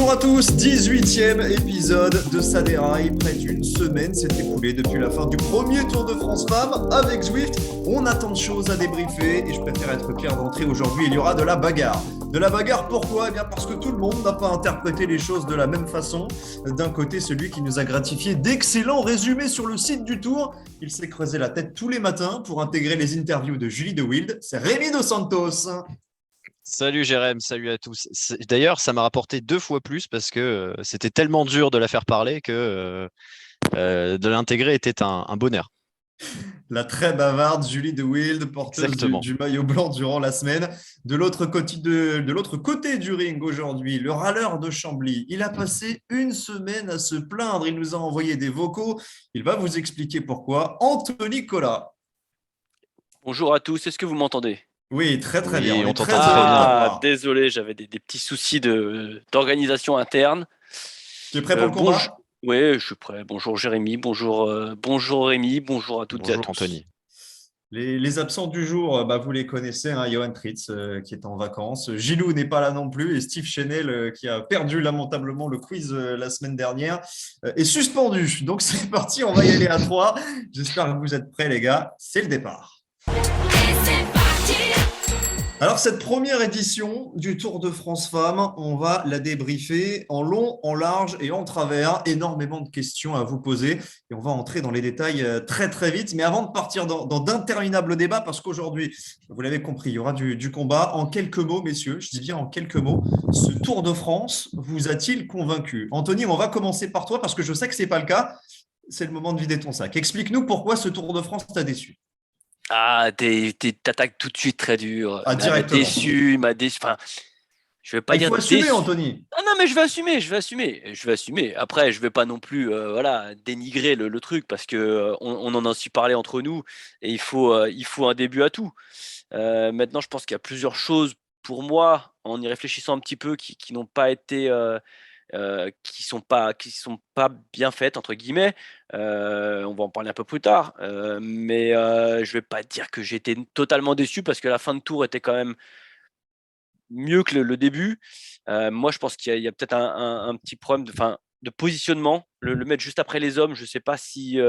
Bonjour à tous, 18e épisode de Ça déraille. Près d'une semaine s'est écoulée depuis la fin du premier Tour de France Femmes avec Zwift. On a tant de choses à débriefer et je préfère être clair d'entrée. Aujourd'hui, il y aura de la bagarre. De la bagarre, pourquoi ? Eh bien parce que tout le monde n'a pas interprété les choses de la même façon. D'un côté, celui qui nous a gratifié d'excellents résumés sur le site du Tour. Il s'est creusé la tête tous les matins pour intégrer les interviews de Julie De Wilde. C'est Rémi Dos Santos. Salut Jérém, salut à tous. D'ailleurs, ça m'a rapporté 2 fois plus parce que c'était tellement dur de la faire parler que de l'intégrer était un bonheur. La très bavarde Julie De Wilde, porteuse Exactement. du maillot blanc durant la semaine. De l'autre côté du ring aujourd'hui, le râleur de Chambly. Il a passé une semaine à se plaindre. Il nous a envoyé des vocaux. Il va vous expliquer pourquoi. Anthony Collat. Bonjour à tous, est-ce que vous m'entendez? Oui, très très bien. Oui, On on est très t'entend très heureux de bien. t'avoir. Désolé, j'avais des petits soucis d'organisation interne. Tu es prêt pour le combat ? Oui, je suis prêt. Bonjour Jérémy, bonjour Rémi, bonjour à toutes et à Bonjour tous. Anthony. Les absents du jour, vous les connaissez, hein, Johan Tritz qui est en vacances. Gilou n'est pas là non plus et Steve Chenel qui a perdu lamentablement le quiz la semaine dernière est suspendu. Donc c'est parti, on va y aller à 3. J'espère que vous êtes prêts les gars. C'est le départ. Alors, cette première édition du Tour de France Femmes, on va la débriefer en long, en large et en travers. Énormément de questions à vous poser et on va entrer dans les détails très très vite. Mais avant de partir dans d'interminables débats, parce qu'aujourd'hui, vous l'avez compris, il y aura du combat. En quelques mots, messieurs, je dis bien en quelques mots, ce Tour de France vous a-t-il convaincu ? Anthony, on va commencer par toi parce que je sais que ce n'est pas le cas. C'est le moment de vider ton sac. Explique-nous pourquoi ce Tour de France t'a déçu. T'attaques tout de suite très dur. Ah, directement. Il m'a déçu. Enfin, je vais pas Il dire faut assumer, déçu. Anthony. Ah non, mais je vais assumer. Après, je vais pas non plus, dénigrer le truc parce que on en a aussi parlé entre nous et il faut un début à tout. Maintenant, je pense qu'il y a plusieurs choses pour moi, en y réfléchissant un petit peu, qui n'ont pas été, qui sont pas bien faites entre guillemets. On va en parler un peu plus tard, mais je vais pas dire que j'ai été totalement déçu parce que la fin de tour était quand même mieux que le début. Moi, je pense qu'il y a peut-être un petit problème de positionnement. Le mettre juste après les hommes, je sais pas si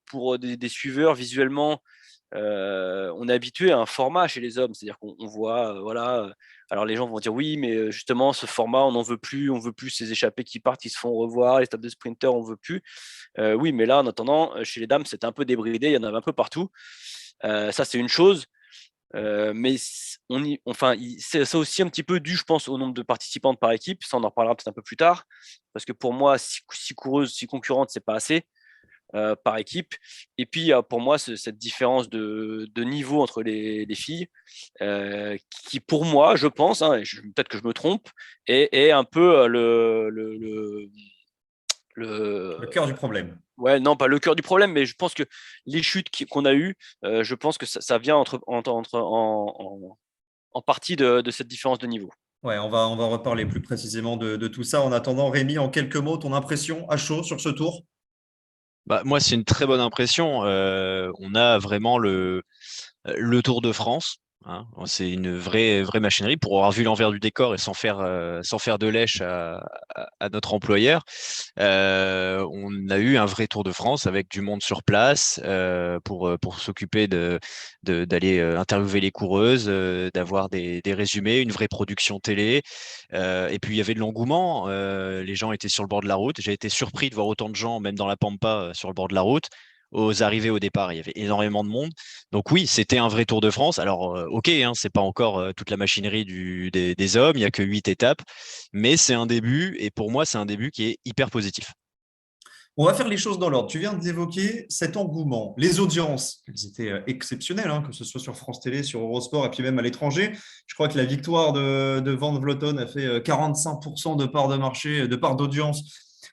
pour des suiveurs visuellement, on est habitué à un format chez les hommes, c'est-à-dire qu'on voit, alors les gens vont dire oui, mais justement ce format on n'en veut plus, on veut plus ces échappées qui partent, qui se font revoir, les tables de sprinters on veut plus. Oui, mais là en attendant, chez les dames c'était un peu débridé, il y en avait un peu partout. Ça c'est une chose, mais c'est ça aussi un petit peu dû, je pense, au nombre de participantes par équipe. Ça on en reparlera peut-être un peu plus tard, parce que pour moi, six coureuses, 6 concurrentes, c'est pas assez par équipe. Et puis, pour moi, cette différence de niveau entre les filles, qui pour moi, je pense, hein, peut-être que je me trompe, est un peu Le cœur du problème. ouais, non, pas le cœur du problème, mais je pense que les chutes qu'on a eues, je pense que ça vient en partie de cette différence de niveau. Ouais, on va reparler plus précisément de tout ça. En attendant, Rémi, en quelques mots, ton impression à chaud sur ce tour ? Moi, c'est une très bonne impression. On a vraiment le Tour de France. Hein. C'est une vraie machinerie pour avoir vu l'envers du décor et sans faire de lèche à notre employeur. On a eu un vrai Tour de France avec du monde sur place pour s'occuper d'aller interviewer les coureuses, d'avoir des résumés, une vraie production télé. Et puis il y avait de l'engouement. Les gens étaient sur le bord de la route. J'ai été surpris de voir autant de gens, même dans la Pampa, sur le bord de la route. Aux arrivées au départ, il y avait énormément de monde. Donc oui, c'était un vrai Tour de France. Alors ok, hein, c'est pas encore toute la machinerie des hommes, il y a que 8 étapes, mais c'est un début et pour moi c'est un début qui est hyper positif. On va faire les choses dans l'ordre. Tu viens d'évoquer cet engouement, les audiences, elles étaient exceptionnelles, hein, que ce soit sur France Télé, sur Eurosport et puis même à l'étranger. Je crois que la victoire de Van Vleuten a fait 45% de part de marché, de part d'audience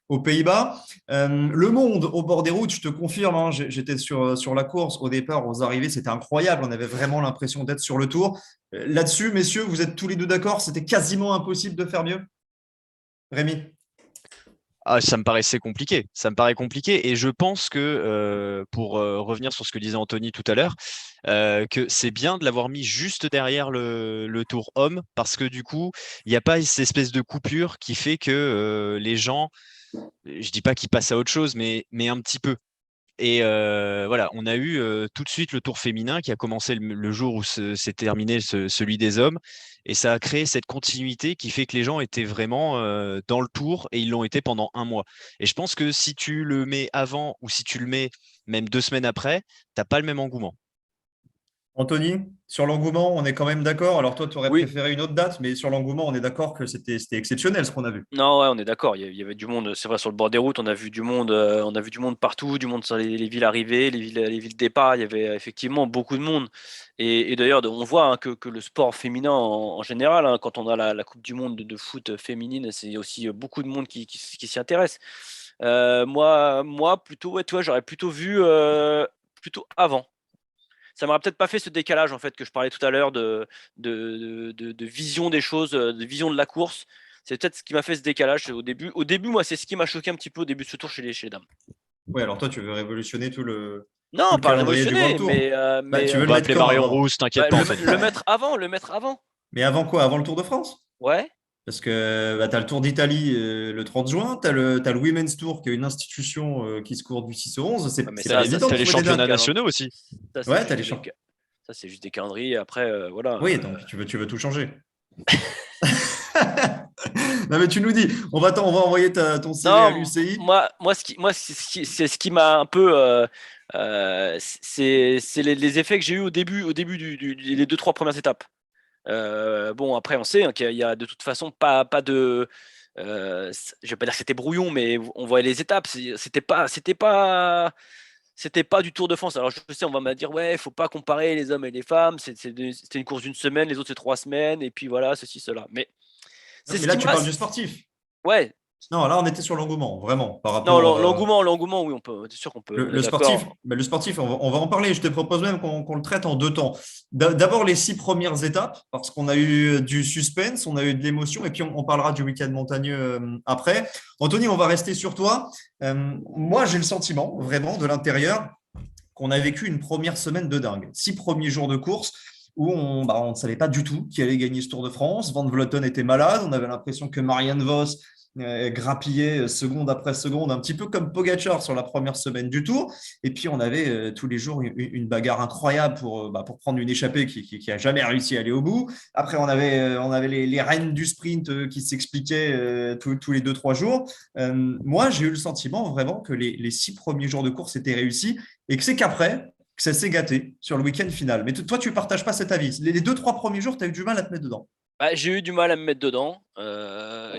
aux Pays-Bas. Le monde au bord des routes, je te confirme, hein, j'étais sur la course au départ, aux arrivées, c'était incroyable. On avait vraiment l'impression d'être sur le tour. Là-dessus, messieurs, vous êtes tous les deux d'accord, c'était quasiment impossible de faire mieux ? Rémi ? Ah, ça me paraissait compliqué. Ça me paraît compliqué et je pense que pour revenir sur ce que disait Anthony tout à l'heure, que c'est bien de l'avoir mis juste derrière le tour homme, parce que du coup, il n'y a pas cette espèce de coupure qui fait que les gens, je dis pas qu'ils passent à autre chose, mais un petit peu. Et voilà, on a eu tout de suite le tour féminin qui a commencé le jour où s'est terminé celui des hommes. Et ça a créé cette continuité qui fait que les gens étaient vraiment dans le tour et ils l'ont été pendant un mois. Et je pense que si tu le mets avant ou si tu le mets même 2 semaines après, t'as pas le même engouement. Anthony, sur l'engouement, on est quand même d'accord. Alors toi, tu aurais Oui, préféré une autre date, mais sur l'engouement, on est d'accord que c'était exceptionnel ce qu'on a vu. non, ouais, on est d'accord. Il y avait du monde. C'est vrai, sur le bord des routes, on a vu du monde. On a vu du monde partout, du monde sur les villes arrivées, les villes départ. Il y avait effectivement beaucoup de monde. Et d'ailleurs, on voit hein, que le sport féminin en général, hein, quand on a la Coupe du Monde de foot féminine, c'est aussi beaucoup de monde qui s'y intéresse. Moi, plutôt, ouais, toi, j'aurais plutôt vu plutôt avant. Ça m'aurait peut-être pas fait ce décalage en fait que je parlais tout à l'heure de vision des choses, de vision de la course. C'est peut-être ce qui m'a fait ce décalage au début. Au début, moi, c'est ce qui m'a choqué un petit peu au début de ce tour chez les dames. Oui, alors toi, tu veux révolutionner tout Non, le pas calendrier du Grand révolutionner, Tour. Bah, tu On veux le va mettre appeler quand Marion avant? Rousse, t'inquiète pas, Anthony. Le mettre avant. Mais avant quoi? Avant le Tour de France? Ouais. Parce que bah, tu as le Tour d'Italie le 30 juin, t'as le Women's Tour qui est une institution qui se court du 6 au 11. Ouais, mais C'est pas évident de T'as les trouver des championnats dates. nationaux aussi. Ça, c'est Ouais, t'as juste les champs. ça, c'est juste des calendriers. Après, voilà. Oui, donc tu veux tout changer. Non, mais tu nous dis, on va envoyer ton CV à Non, l'UCI. c'est ce qui m'a un peu, c'est les effets que j'ai eu au début les deux trois premières étapes. Bon, après, on sait hein, qu'il y a de toute façon pas de. Je vais pas dire que c'était brouillon, mais on voyait les étapes. C'était pas du Tour de France. Alors, je sais, on va me dire, ouais, il faut pas comparer les hommes et les femmes. C'était une course d'une semaine, les autres, c'est 3 semaines, et puis voilà, ceci, cela. Mais Non, c'est ce mais là, qui tu m'a. parles du sportif. Ouais, Non, là, on était sur l'engouement, vraiment, par non, rapport. l'engouement, oui, c'est sûr qu'on peut, Le, on est le sportif, d'accord. ben, le sportif on va en parler. Je te propose même qu'on le traite en deux temps. D'abord, les 6 premières étapes, parce qu'on a eu du suspense, on a eu de l'émotion, et puis on parlera du week-end montagneux après. Anthony, on va rester sur toi. Moi, j'ai le sentiment, vraiment, de l'intérieur, qu'on a vécu une première semaine de dingue. 6 premiers jours de course où on ne savait pas du tout qui allait gagner ce Tour de France. Van Vleuten était malade. On avait l'impression que Marianne Vos grappillait seconde après seconde, un petit peu comme Pogacar sur la première semaine du Tour. Et puis, on avait tous les jours une bagarre incroyable pour prendre une échappée qui a jamais réussi à aller au bout. Après, on avait les reines du sprint qui s'expliquaient tous les 2, 3 jours. Moi, j'ai eu le sentiment vraiment que les 6 premiers jours de course étaient réussis et que c'est qu'après, que ça s'est gâté sur le week-end final. Mais toi, tu ne partages pas cet avis. Les 2, 3 premiers jours, tu as eu du mal à te mettre dedans. Bah, j'ai eu du mal à me mettre dedans.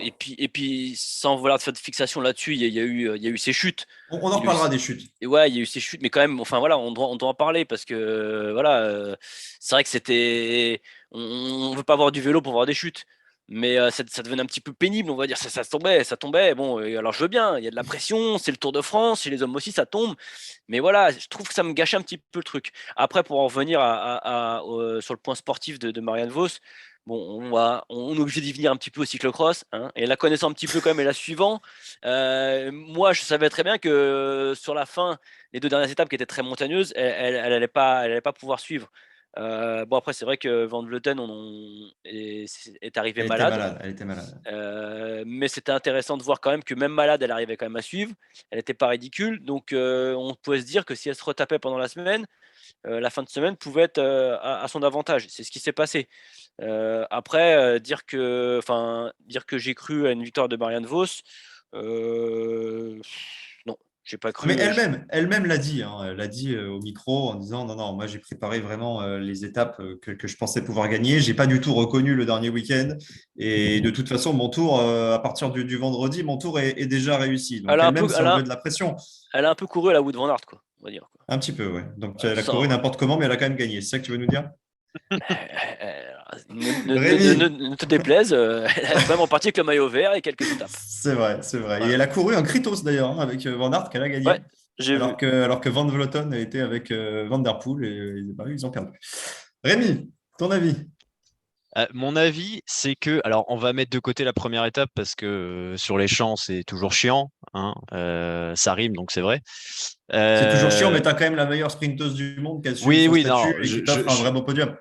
Et puis, sans vouloir faire de fixation là-dessus, il y a eu ces chutes. On en Il y a eu, reparlera des chutes. et ouais, il y a eu ces chutes, mais quand même, enfin voilà, on doit en parler parce que voilà, c'est vrai que c'était. On veut pas voir du vélo pour voir des chutes. Mais ça devenait un petit peu pénible, on va dire. Ça tombait, ça tombait. Bon, alors je veux bien, il y a de la pression, c'est le Tour de France, chez les hommes aussi, ça tombe. Mais voilà, je trouve que ça me gâchait un petit peu le truc. Après, pour en revenir sur le point sportif de Marianne Vos, bon, on est obligé d'y venir un petit peu au cyclocross, hein, et la connaissant un petit peu quand même et la suivant, moi je savais très bien que sur la fin, les deux dernières étapes qui étaient très montagneuses, elle allait pas pouvoir suivre. Bon après c'est vrai que Van Vleuten est arrivé Elle était malade, malade. Elle était malade. mais c'était intéressant de voir quand même que même malade, elle arrivait quand même à suivre. Elle n'était pas ridicule, donc on pouvait se dire que si elle se retapait pendant la semaine, la fin de semaine pouvait être à son avantage. C'est ce qui s'est passé. Après, dire que j'ai cru à une victoire de Marianne Vos, non, j'ai pas Mais cru. elle-même l'a dit, hein. Elle l'a dit au micro en disant non, non, moi j'ai préparé vraiment les étapes que je pensais pouvoir gagner. J'ai pas du tout reconnu le dernier week-end. Et de toute façon, mon tour, à partir du vendredi, mon tour est déjà réussi. Donc Elle a un elle-même peu, s'est enlevé de la pression. elle a un peu couru à la Wood Van Aert, quoi, on va dire. Quoi. Un petit peu, ouais. Donc elle a couru Sans, n'importe comment, mais elle a quand même gagné. C'est ça que tu veux nous dire? Rémi, ne te déplaise, elle a quand même reparti avec le maillot vert et quelques étapes. c'est vrai, c'est vrai. Et Voilà. elle a couru un Kritos d'ailleurs, hein, avec Van Aert qu'elle a Ouais, gagné. j'ai vu. Alors que Van Vleuten était avec Van Der Poel et bah, ils ont perdu. Rémi, ton avis? Mon avis, c'est que, alors on va mettre de côté la première étape parce que sur les champs, c'est toujours chiant, hein, ça rime, donc c'est vrai. C'est toujours chiant, mais Euh, tu as quand même la meilleure sprinteuse du monde qui assume oui, son oui, non, statut et qui t'offre un vrai beau podium.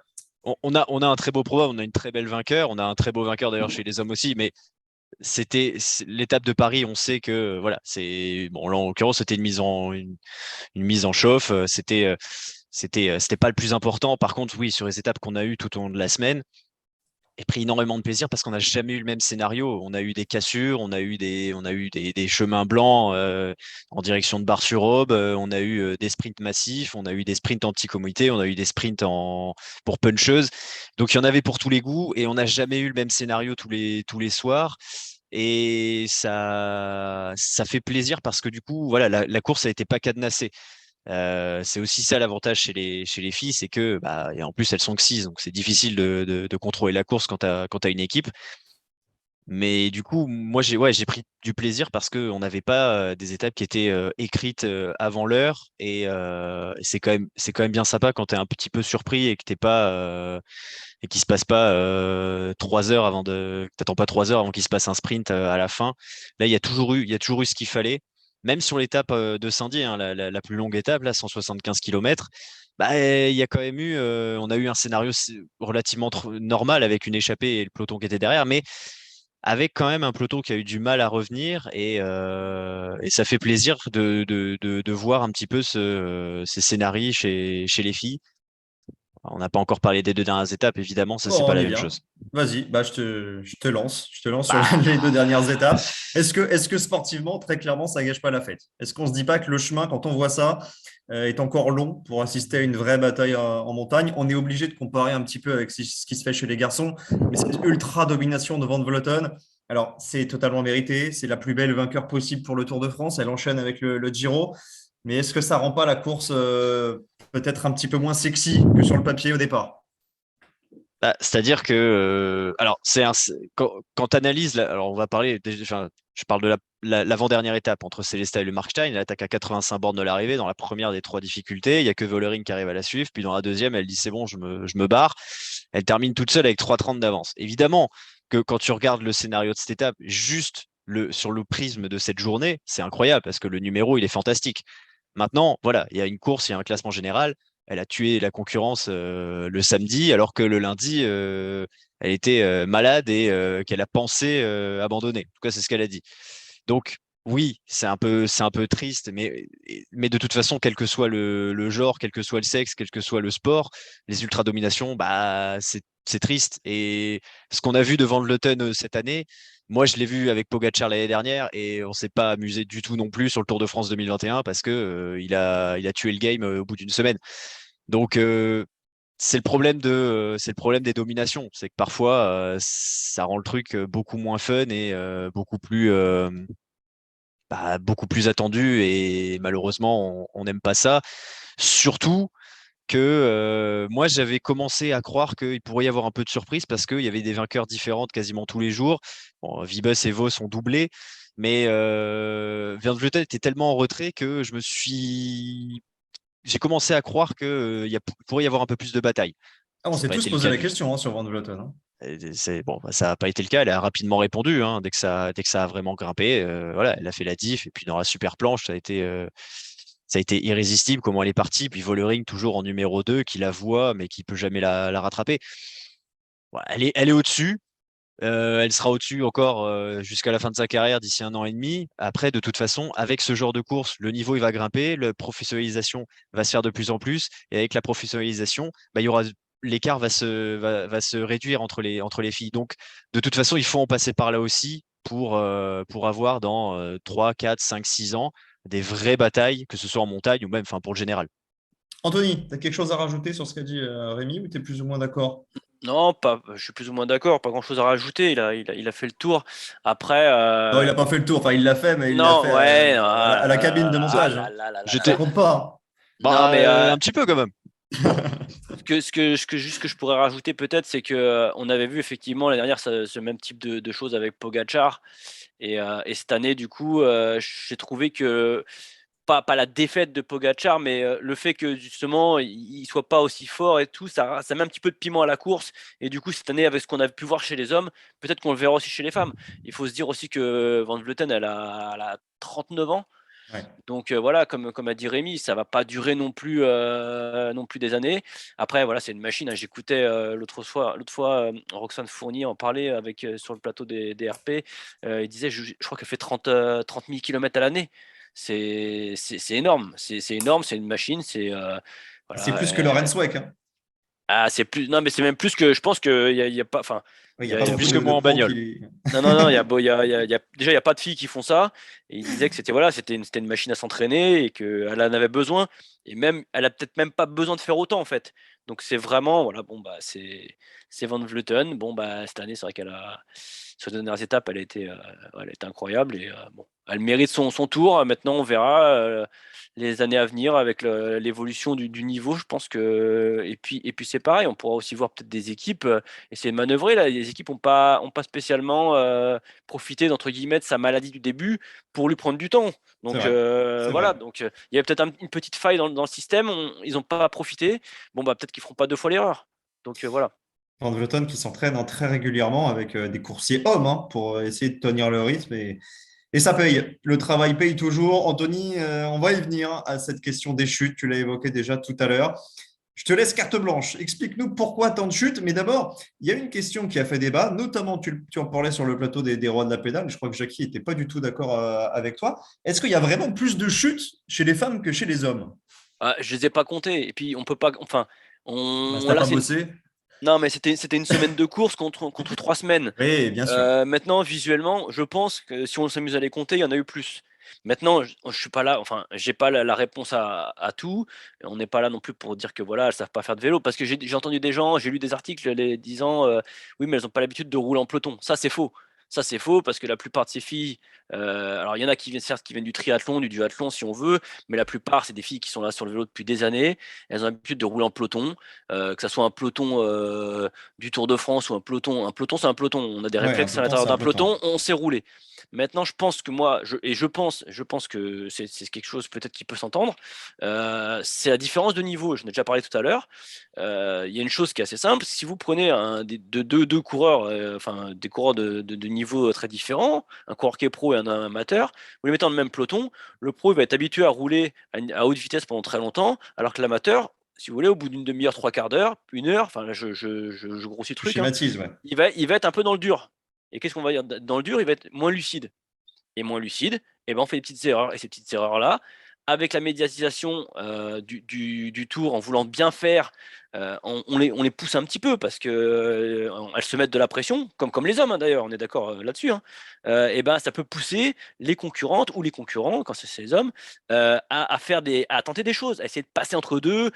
on a un très beau programme, on a une très belle vainqueur, on a un très beau vainqueur d'ailleurs chez les hommes aussi, mais l'étape de Paris, on sait que voilà, c'est bon là en l'occurrence c'était une mise en chauffe, c'était pas le plus important. Par contre, oui, sur les étapes qu'on a eues tout au long de la semaine, j'ai pris énormément de plaisir parce qu'on n'a jamais eu le même scénario. On a eu des cassures, on a eu des chemins blancs en direction de Bar-sur-Aube, on a eu des sprints massifs, on a eu des sprints en petit comité, on a eu des sprints pour puncheuse. Donc il y en avait pour tous les goûts et on n'a jamais eu le même scénario tous les soirs. Et ça fait plaisir parce que du coup, voilà, la course a été pas cadenassée. C'est aussi ça l'avantage chez les filles, c'est que bah, et en plus elles sont que 6, donc c'est difficile de contrôler la course quand tu as une équipe. Mais du coup, moi j'ai pris du plaisir parce qu'on n'avait pas des étapes qui étaient écrites avant l'heure. Et c'est quand même bien sympa quand tu es un petit peu surpris et que t'es pas et qu'il se passe pas 3 heures t'attends pas 3 heures avant qu'il se passe un sprint à la fin. Là, il y a toujours eu ce qu'il fallait. Même sur l'étape de Saint-Dié, hein, la plus longue étape, là, 175 km, bah, il y a quand même eu, on a eu un scénario relativement normal avec une échappée et le peloton qui était derrière, mais avec quand même un peloton qui a eu du mal à revenir et ça fait plaisir de voir un petit peu ces scénarios chez les filles. On n'a pas encore parlé des 2 dernières étapes, évidemment, ça c'est Bon, pas on la y même vient. chose. Vas-y, bah, je te lance sur les deux Bah, dernières étapes. Est-ce que sportivement, très clairement, ça gâche pas la fête? Est-ce qu'on se dit pas que le chemin, quand on voit ça, est encore long pour assister à une vraie bataille en montagne? On est obligé de comparer un petit peu avec ce qui se fait chez les garçons, mais cette ultra domination de Van Vleuten, alors c'est totalement mérité. C'est la plus belle vainqueur possible pour le Tour de France. Elle enchaîne avec le Giro, mais est-ce que ça rend pas la course peut-être un petit peu moins sexy que sur le papier au départ? c'est-à-dire que, alors, quand tu analyses, alors on va parler, enfin, je parle de l'avant-dernière étape entre Célestat et le Markstein. Elle attaque à 85 bornes de l'arrivée dans la première des 3 difficultés. Il n'y a que Vollering qui arrive à la suivre. Puis dans la deuxième, elle dit c'est bon, je me barre. Elle termine toute seule avec 3,30 d'avance. Évidemment que quand tu regardes le scénario de cette étape, juste sur le prisme de cette journée, c'est incroyable parce que le numéro, il est fantastique. Maintenant, voilà, il y a une course, il y a un classement général. Elle a tué la concurrence le samedi, alors que le lundi, elle était malade et qu'elle a pensé abandonner. En tout cas, c'est ce qu'elle a dit. Donc, oui, c'est un peu triste, mais de toute façon, quel que soit le genre, quel que soit le sexe, quel que soit le sport, les ultra-dominations, bah, c'est triste. Et ce qu'on a vu devant le Vleuten cette année, moi, je l'ai vu avec Pogacar l'année dernière et on s'est pas amusé du tout non plus sur le Tour de France 2021 parce que il a tué le game au bout d'une semaine. Donc, c'est le problème des dominations. C'est que parfois, ça rend le truc beaucoup moins fun et beaucoup plus attendu. Et malheureusement, on n'aime pas ça. Surtout que moi, j'avais commencé à croire qu'il pourrait y avoir un peu de surprise parce qu'il y avait des vainqueurs différents quasiment tous les jours. Bon, Vibus et Vos sont doublés. Mais Van Vleuten était tellement en retrait que j'ai commencé à croire qu'il pourrait y avoir un peu plus de bataille. Ah, on C'est s'est pas tous été le posé cas la du. question sur Van Vleuten, hein. Bon, bah, ça n'a pas été le cas. Elle a rapidement répondu hein, dès que ça a vraiment grimpé. Voilà, elle a fait la diff. Et puis dans la super planche, ça a été irrésistible comment elle est partie. Puis Vollering, toujours en numéro 2, qui la voit, mais qui peut jamais la rattraper. Voilà, elle est au-dessus. Elle sera au-dessus encore jusqu'à la fin de sa carrière d'ici 1 an et demi. Après, de toute façon, avec ce genre de course, le niveau il va grimper, la professionnalisation va se faire de plus en plus, et avec la professionnalisation, bah, l'écart va se réduire entre les filles. Donc, de toute façon, il faut en passer par là aussi pour avoir dans 3, 4, 5, 6 ans des vraies batailles, que ce soit en montagne ou même enfin, pour le général. Anthony, tu as quelque chose à rajouter sur ce qu'a dit Rémi ou tu es plus ou moins d'accord? Non, pas, je suis plus ou moins d'accord, pas grand-chose à rajouter. Il a fait le tour. Après, Non, il n'a pas fait le tour. Enfin, il l'a fait, mais il l'a non, fait ouais, à la cabine de Ça- montage, hein. Je Ça t'ai. compte pas, non, Bah, mais un petit peu quand même. juste que je pourrais rajouter peut-être, c'est que on avait vu effectivement l'année dernière ce même type de choses avec Pogacar et cette année, du coup, j'ai trouvé que pas la défaite de Pogacar, mais le fait que justement il soit pas aussi fort et tout, ça met un petit peu de piment à la course. Et du coup, cette année, avec ce qu'on a pu voir chez les hommes, peut-être qu'on le verra aussi chez les femmes. Il faut se dire aussi que Van Vleuten, elle a 39 ans. Ouais. Donc voilà, comme a dit Rémi, ça va pas durer non plus des années. Après, voilà, c'est une machine, hein. J'écoutais l'autre fois, Roxane Fournier en parler sur le plateau des RP. Il disait, je crois qu'elle fait 30 000 km à l'année. C'est énorme. C'est énorme, c'est une machine. C'est Voilà, plus que Lorenz Weck. Hein. c'est plus. Non, mais c'est même plus que. Je pense qu'il y a pas. Enfin, Il n'y a pas C'est beaucoup plus que moi de en pros bagnole. qui. non, déjà, il n'y a pas de filles qui font ça. Et il disait que c'était une machine à s'entraîner et qu'elle en avait besoin. Et même, elle a peut-être même pas besoin de faire autant, en fait. Donc, c'est vraiment, voilà, bon, bah, c'est Van Vleuten. Bon, bah, cette année, c'est vrai sur les dernières étapes, elle a été incroyable. Et bon, elle mérite son tour. Maintenant, on verra les années à venir avec l'évolution du niveau. Je pense que. Et puis c'est pareil, on pourra aussi voir peut-être des équipes essayer de manœuvrer là. Les équipes ont pas spécialement profité d'entre guillemets de sa maladie du début pour lui prendre du temps. C'est Donc vrai. C'est voilà, vrai. donc il y a peut-être une petite faille dans le système. Ils n'ont pas profité. Bon bah peut-être qu'ils feront pas deux fois l'erreur. Donc voilà. Van Vleuten qui s'entraîne très régulièrement avec des coursiers hommes pour essayer de tenir le rythme et ça paye. Le travail paye toujours. Anthony, on va y venir à cette question des chutes. Tu l'as évoqué déjà tout à l'heure. Je te laisse carte blanche. Explique-nous pourquoi tant de chutes. Mais d'abord, il y a une question qui a fait débat, notamment tu en parlais sur le plateau des rois de la pédale. Je crois que Jackie n'était pas du tout d'accord avec toi. Est-ce qu'il y a vraiment plus de chutes chez les femmes que chez les hommes? Ah, je les ai pas comptés. Et puis on peut pas. Enfin, Bah, si on t'as là pas c'est bossé. non mais c'était une semaine de course contre 3 semaines. Oui, bien sûr. Maintenant, visuellement, je pense que si on s'amuse à les compter, il y en a eu plus. Maintenant, je suis pas là, enfin, j'ai pas la réponse à tout. On n'est pas là non plus pour dire que voilà, elles savent pas faire de vélo, parce que j'ai entendu des gens, j'ai lu des articles les disant oui, mais elles ont pas l'habitude de rouler en peloton. Ça, c'est faux. Ça, c'est faux parce que la plupart de ces filles, alors il y en a qui viennent certes qui viennent du triathlon, du duathlon si on veut, mais la plupart c'est des filles qui sont là sur le vélo depuis des années. Elles ont l'habitude de rouler en peloton, que ça soit un peloton du Tour de France ou un peloton, c'est un peloton. On a des Ouais, un réflexes à peloton, l'intérieur c'est un d'un peloton. peloton, on sait rouler. Maintenant, je pense que moi, je pense que c'est quelque chose peut-être qui peut s'entendre. C'est la différence de niveau. Je n'ai déjà parlé tout à l'heure. Il y a une chose qui est assez simple. Si vous prenez deux coureurs, enfin des coureurs de niveau très différents, un coureur qui est pro et un amateur, vous les mettez dans le même peloton, le pro il va être habitué à rouler à haute vitesse pendant très longtemps, alors que l'amateur, si vous voulez, au bout d'une demi-heure, trois quarts d'heure, une heure, enfin là, je grossis le Tu truc, hein, schématises, ouais. il va être un peu dans le dur. Et qu'est-ce qu'on va dire? Dans le dur, il va être moins lucide. Et moins lucide, et ben on fait des petites erreurs. Et ces petites erreurs-là, avec la médiatisation du tour, en voulant bien faire, on les pousse un petit peu parce que elles se mettent de la pression, comme les hommes hein, d'ailleurs, on est d'accord là-dessus. Hein. Et ben ça peut pousser les concurrentes ou les concurrents, quand c'est les hommes, à tenter des choses, à essayer de passer entre deux.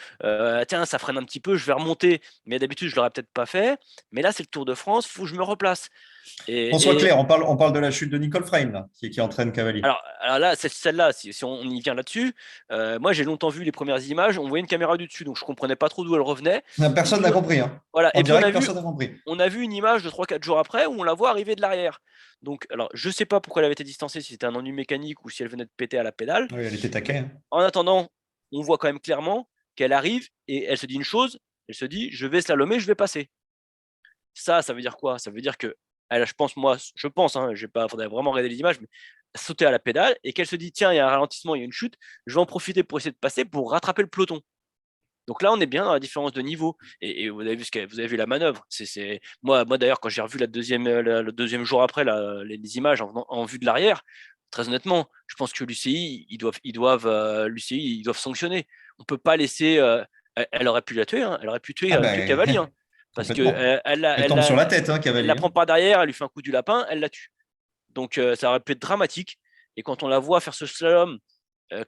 Tiens, ça freine un petit peu, je vais remonter, mais d'habitude je l'aurais peut-être pas fait. Mais là c'est le Tour de France, faut que je me replace. Qu'on soit Et, clair, on parle de la chute de Nicole Frame, là, qui entraîne Cavalier. alors là, celle-là, si on y vient là-dessus, moi j'ai longtemps vu les premières images, on voyait une caméra du dessus, donc je comprenais pas trop d'où elle revenait. Et Personne puis n'a compris. Hein. voilà, En et puis direct, personne n'a compris. on a vu une image de 3-4 jours après où on la voit arriver de l'arrière. Donc, alors je sais pas pourquoi elle avait été distancée, si c'était un ennui mécanique ou si elle venait de péter à la pédale, Oui, elle était taquet. mais Hein. en attendant, on voit quand même clairement qu'elle arrive et elle se dit une chose, elle se dit je vais slalomer, je vais passer. Ça veut dire quoi? Ça veut dire que elle, je pense, hein, j'ai pas, faudrait vraiment regarder les images, mais sauter à la pédale et qu'elle se dit tiens, il y a un ralentissement, il y a une chute, je vais en profiter pour essayer de passer pour rattraper le peloton. Donc là, on est bien dans la différence de niveau. Et vous avez vu vous avez vu la manœuvre. Moi d'ailleurs, quand j'ai revu le deuxième jour après les images en vue de l'arrière, très honnêtement, je pense que l'UCI, l'UCI, ils doivent sanctionner. On peut pas laisser. Elle aurait pu la tuer. Hein, elle aurait pu Ah tuer Cavalli. ben, Hein, parce que complètement. Elle tombe sur la tête, hein, elle Cavalier. la Hein. prend par derrière, elle lui fait un coup du lapin, elle la tue. Donc ça aurait pu être dramatique. Et quand on la voit faire ce slalom,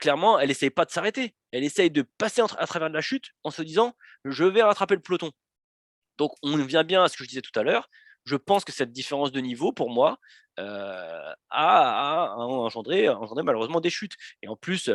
clairement, elle essaye pas de s'arrêter. Elle essaye de passer à travers de la chute en se disant je vais rattraper le peloton. Donc on vient bien à ce que je disais tout à l'heure. Je pense que cette différence de niveau, pour moi, a engendré malheureusement des chutes. Et en plus,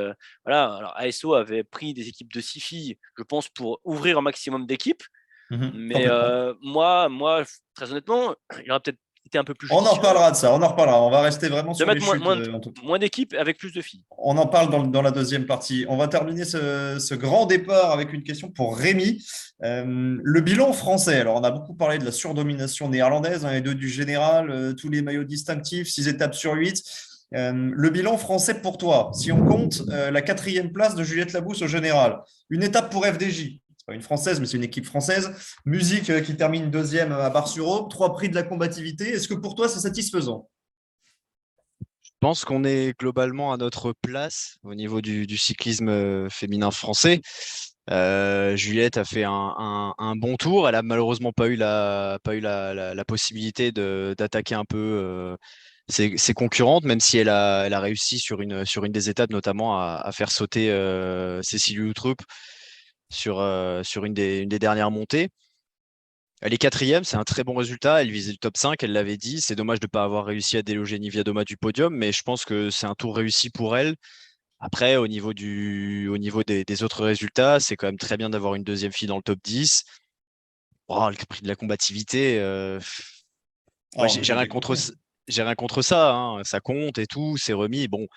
voilà, alors ASO avait pris des équipes de 6 filles, je pense, pour ouvrir un maximum d'équipes. Mais Complètement. moi, très honnêtement, il y aurait peut-être était un peu plus On en judicieux. reparlera de ça, on en reparlera. On va rester vraiment De sur les mettre chutes. moins d'équipes avec plus de filles. On en parle dans la deuxième partie. On va terminer ce grand départ avec une question pour Rémi. Le bilan français. Alors, on a beaucoup parlé de la surdomination néerlandaise, et deux du général, tous les maillots distinctifs, 6 étapes sur 8. Le bilan français pour toi, si on compte la 4e place de Juliette Labousse au général, une étape pour FDJ. C'est pas une française, mais c'est une équipe française. Musique qui termine 2e à Bar-sur-Aube, 3 prix de la combativité. Est-ce que pour toi, c'est satisfaisant? Je pense qu'on est globalement à notre place au niveau du cyclisme féminin français. Juliette a fait un bon tour. Elle a malheureusement pas eu la possibilité d'attaquer un peu ses concurrentes, même si elle a réussi sur une des étapes, notamment à faire sauter Cécilie Uttrup sur une des dernières montées. Elle est 4e, c'est un très bon résultat. Elle visait le top 5, elle l'avait dit. C'est dommage de ne pas avoir réussi à déloger Nivia Doma du podium, mais je pense que c'est un tour réussi pour elle. Après, au niveau des autres résultats, c'est quand même très bien d'avoir une 2e fille dans le top 10. Oh, le prix de la combativité, Oh, j'ai rien contre ça, hein. Ça compte et tout, c'est remis. Bon,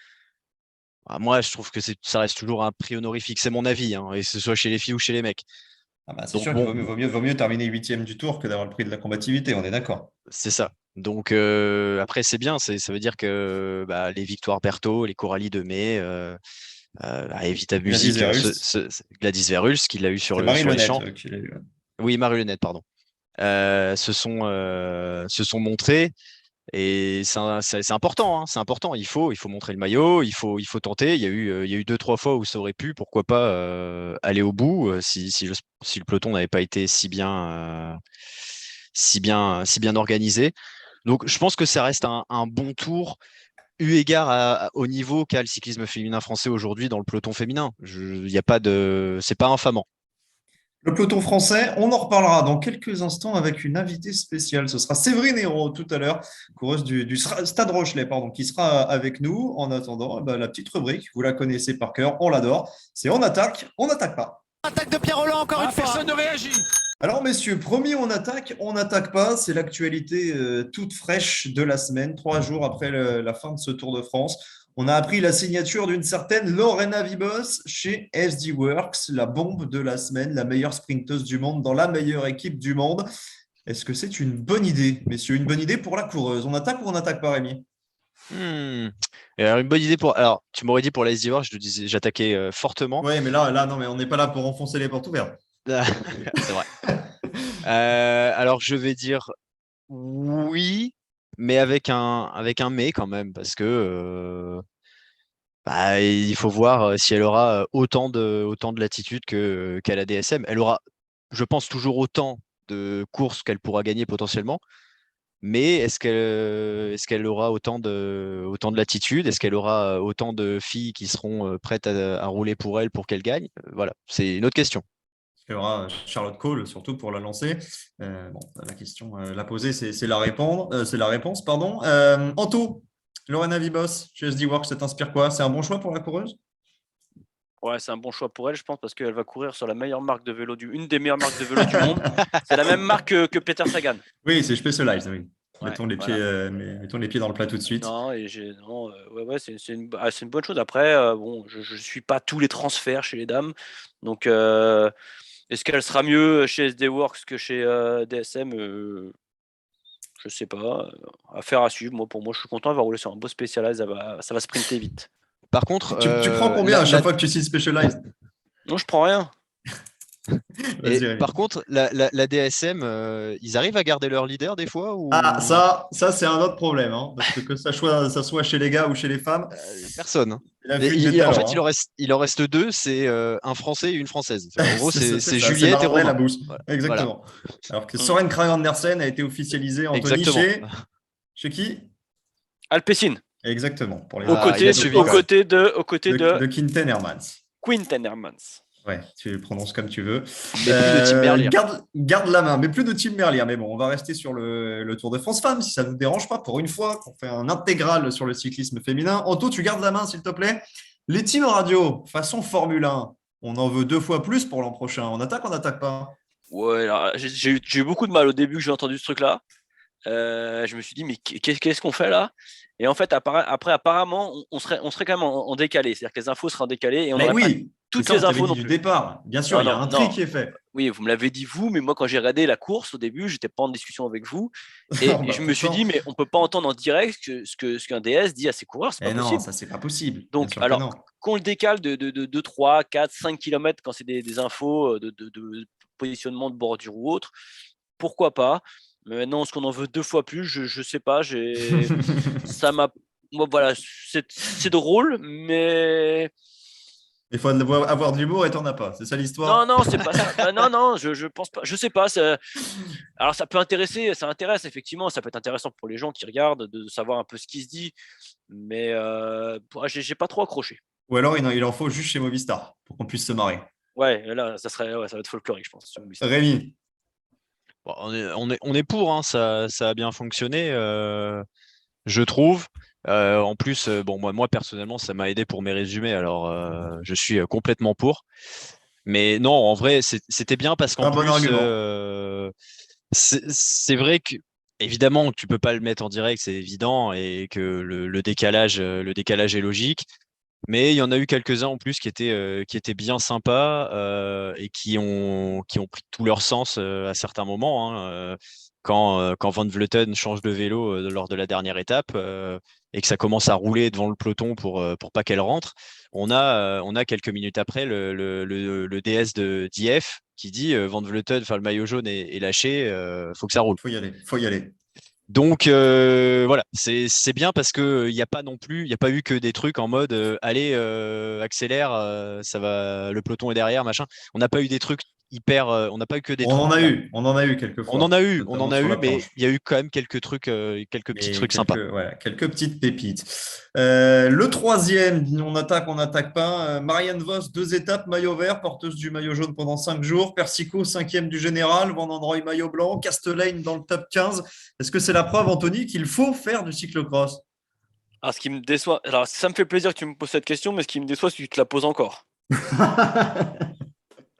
moi, je trouve que ça reste toujours un prix honorifique, c'est mon avis, hein, et que ce soit chez les filles ou chez les mecs. C'est Donc sûr qu'il bon, vaut mieux terminer 8e du tour que d'avoir le prix de la combativité, on est d'accord. c'est ça. Donc après, c'est bien, ça veut dire que les victoires Berthaud, les Coralie de Mai, Evita Gladys Music, Verhulst. Gladys Verhulst, qui l'a eu sur C'est Marie les Lenette champs. qui l'a eu. Oui, Marie Lenette, pardon. Se sont montrés. Et c'est important, hein, c'est important. Il faut montrer le maillot, il faut tenter. Il y a eu 2-3 fois où ça aurait pu, pourquoi pas, aller au bout si le peloton n'avait pas été si bien organisé. Donc, je pense que ça reste un bon tour eu égard au niveau qu'a le cyclisme féminin français aujourd'hui dans le peloton féminin. C'est pas infamant. Le peloton français, on en reparlera dans quelques instants avec une invitée spéciale. Ce sera Séverine Hérault tout à l'heure, coureuse du Stade Rochelet, pardon, qui sera avec nous. En attendant, la petite rubrique, vous la connaissez par cœur, on l'adore. C'est on n'attaque pas. Attaque de Pierre Rolland encore une fois. Personne ne réagit. Alors messieurs, promis, on n'attaque pas. C'est l'actualité toute fraîche de la semaine, 3 jours après la fin de ce Tour de France. On a appris la signature d'une certaine Lorena Vibos chez SD Works, la bombe de la semaine, la meilleure sprinteuse du monde dans la meilleure équipe du monde. Est-ce que c'est une bonne idée, messieurs, une bonne idée pour la coureuse? On attaque ou on n'attaque pas, Rémi? Et alors, une bonne idée alors, tu m'aurais dit pour la SD Works, j'attaquais fortement. Oui, mais là, non, mais on n'est pas là pour enfoncer les portes ouvertes. C'est vrai. Alors, je vais dire oui, mais avec un mais quand même, parce que il faut voir si elle aura autant de latitude qu'à la DSM. Elle aura, je pense, toujours autant de courses qu'elle pourra gagner potentiellement. Mais est-ce qu'elle aura autant de latitude? Est-ce qu'elle aura autant de filles qui seront prêtes à rouler pour elle pour qu'elle gagne? Voilà, c'est une autre question. Il y aura Charlotte Cole, surtout pour la lancer. La question, la poser, c'est la réponse, pardon. Anto, Lorena Vibos, chez SD Works, ça t'inspire quoi? C'est un bon choix pour la coureuse? Ouais, c'est un bon choix pour elle, je pense, parce qu'elle va courir sur la meilleure marque de vélo une des meilleures marques de vélo du monde. C'est la même marque que Peter Sagan. Oui, c'est Specialized, oui. Ouais, mettons les pieds dans le plat tout de suite. Non, c'est une bonne chose. Après, je suis pas tous les transferts chez les dames, donc est-ce qu'elle sera mieux chez SD Works que chez DSM? Je sais pas. Affaire à suivre. Pour moi, je suis content. Elle va rouler sur un beau Specialized. Ça va sprinter vite. Par contre, Tu prends combien à chaque fois que tu signes Specialized? Non, je prends rien. Par contre, la DSM, ils arrivent à garder leur leader des fois ou... Ah, ça c'est un autre problème, hein, parce que ça soit chez les gars ou chez les femmes. Personne. Hein. En fait, il en reste deux, c'est un Français et une Française. En gros, c'est Juliette et Romain Romain. Labousse. Voilà. Exactement. Voilà. Alors que Soren Kragh Andersen a été officialisé Anthony chez qui? Alpecin. Exactement. Pour les aux côtés de Quinten Hermans. Quinten Hermans. Ouais, tu le prononces comme tu veux. Mais plus de Tim Merlier. Garde la main, mais plus de Tim Merlier. Mais bon, on va rester sur le Tour de France Femmes, si ça ne vous dérange pas, pour une fois qu'on fait un intégral sur le cyclisme féminin. Anto, tu gardes la main, s'il te plaît. Les teams radio, façon Formule 1, on en veut 2 fois plus pour l'an prochain. On n'attaque pas? Ouais, j'ai eu beaucoup de mal au début que j'ai entendu ce truc-là. Je me suis dit, mais qu'est-ce qu'on fait là? Et en fait, après, apparemment, on serait quand même en décalé. C'est-à-dire que les infos seraient en décalé et on Mais n'aurait pas oui, c'est toutes ça, on les t'avait infos dit non du plus. départ. Bien sûr, Non, il y a non, un tri non. qui est fait. Oui, vous me l'avez dit vous, mais moi, quand j'ai regardé la course au début, j'étais pas en discussion avec vous. Et Bah, je me suis pourtant. dit, mais on peut pas entendre en direct ce qu'un DS dit à ses coureurs, c'est pas Eh non, possible. ça, c'est pas possible. Bien Donc, sûr que alors, non. qu'on le décale de 2, 3, 4, 5 km quand c'est des infos de positionnement de bordure ou autre, pourquoi pas? Mais maintenant, est-ce qu'on en veut 2 fois plus? Je sais pas. Ça m'a. Bon, voilà, c'est drôle, mais Il faut avoir de l'humour et t'en as pas. C'est ça non, l'histoire? non, c'est pas ça. Bah, non, non, je pense pas. Je sais pas. Alors, ça peut intéresser, ça intéresse effectivement. Ça peut être intéressant pour les gens qui regardent de savoir un peu ce qui se dit, mais j'ai pas trop accroché. Ou alors, il en faut juste chez Movistar pour qu'on puisse se marrer. Ouais, là, ça va être folklorique, je pense, sur Movistar. Rémi. Bon, on est pour, hein, ça a bien fonctionné, je trouve. En plus, bon, moi personnellement, ça m'a aidé pour mes résumés, alors je suis complètement pour. Mais non, en vrai, c'était bien parce qu'en Un bon plus, argument. c'est vrai que évidemment, tu peux pas le mettre en direct, c'est évident, et que le décalage est logique. Mais il y en a eu quelques-uns en plus qui étaient bien sympas et qui ont pris tout leur sens à certains moments, hein. Quand Van Vleuten change de vélo lors de la dernière étape et que ça commence à rouler devant le peloton pour pas qu'elle rentre, on a quelques minutes après le DS de d'IF qui dit Van Vleuten, enfin le maillot jaune est lâché, faut que ça roule. Faut y aller. Faut y aller. Donc voilà, c'est bien parce que il n'y a pas non plus, il n'y a pas eu que des trucs en mode allez accélère, ça va, le peloton est derrière, machin. On n'a pas eu des trucs hyper, on n'a pas eu que des On en trucs a là. eu. On en a eu quelques On en fois, a eu, on en notamment a sur eu, la mais planche. il y a eu quand même quelques petits Mais trucs sympas. quelques petites pépites. Le troisième, on n'attaque pas. Marianne Vos, 2 étapes, maillot vert, porteuse du maillot jaune pendant 5 jours. Persico, cinquième du général. Van Androoy, maillot blanc. Castelain dans le top 15. Est-ce que c'est la preuve, Anthony, qu'il faut faire du cyclocross? Alors, ce qui me déçoit, alors ça me fait plaisir que tu me poses cette question, mais ce qui me déçoit, c'est que tu te la poses encore.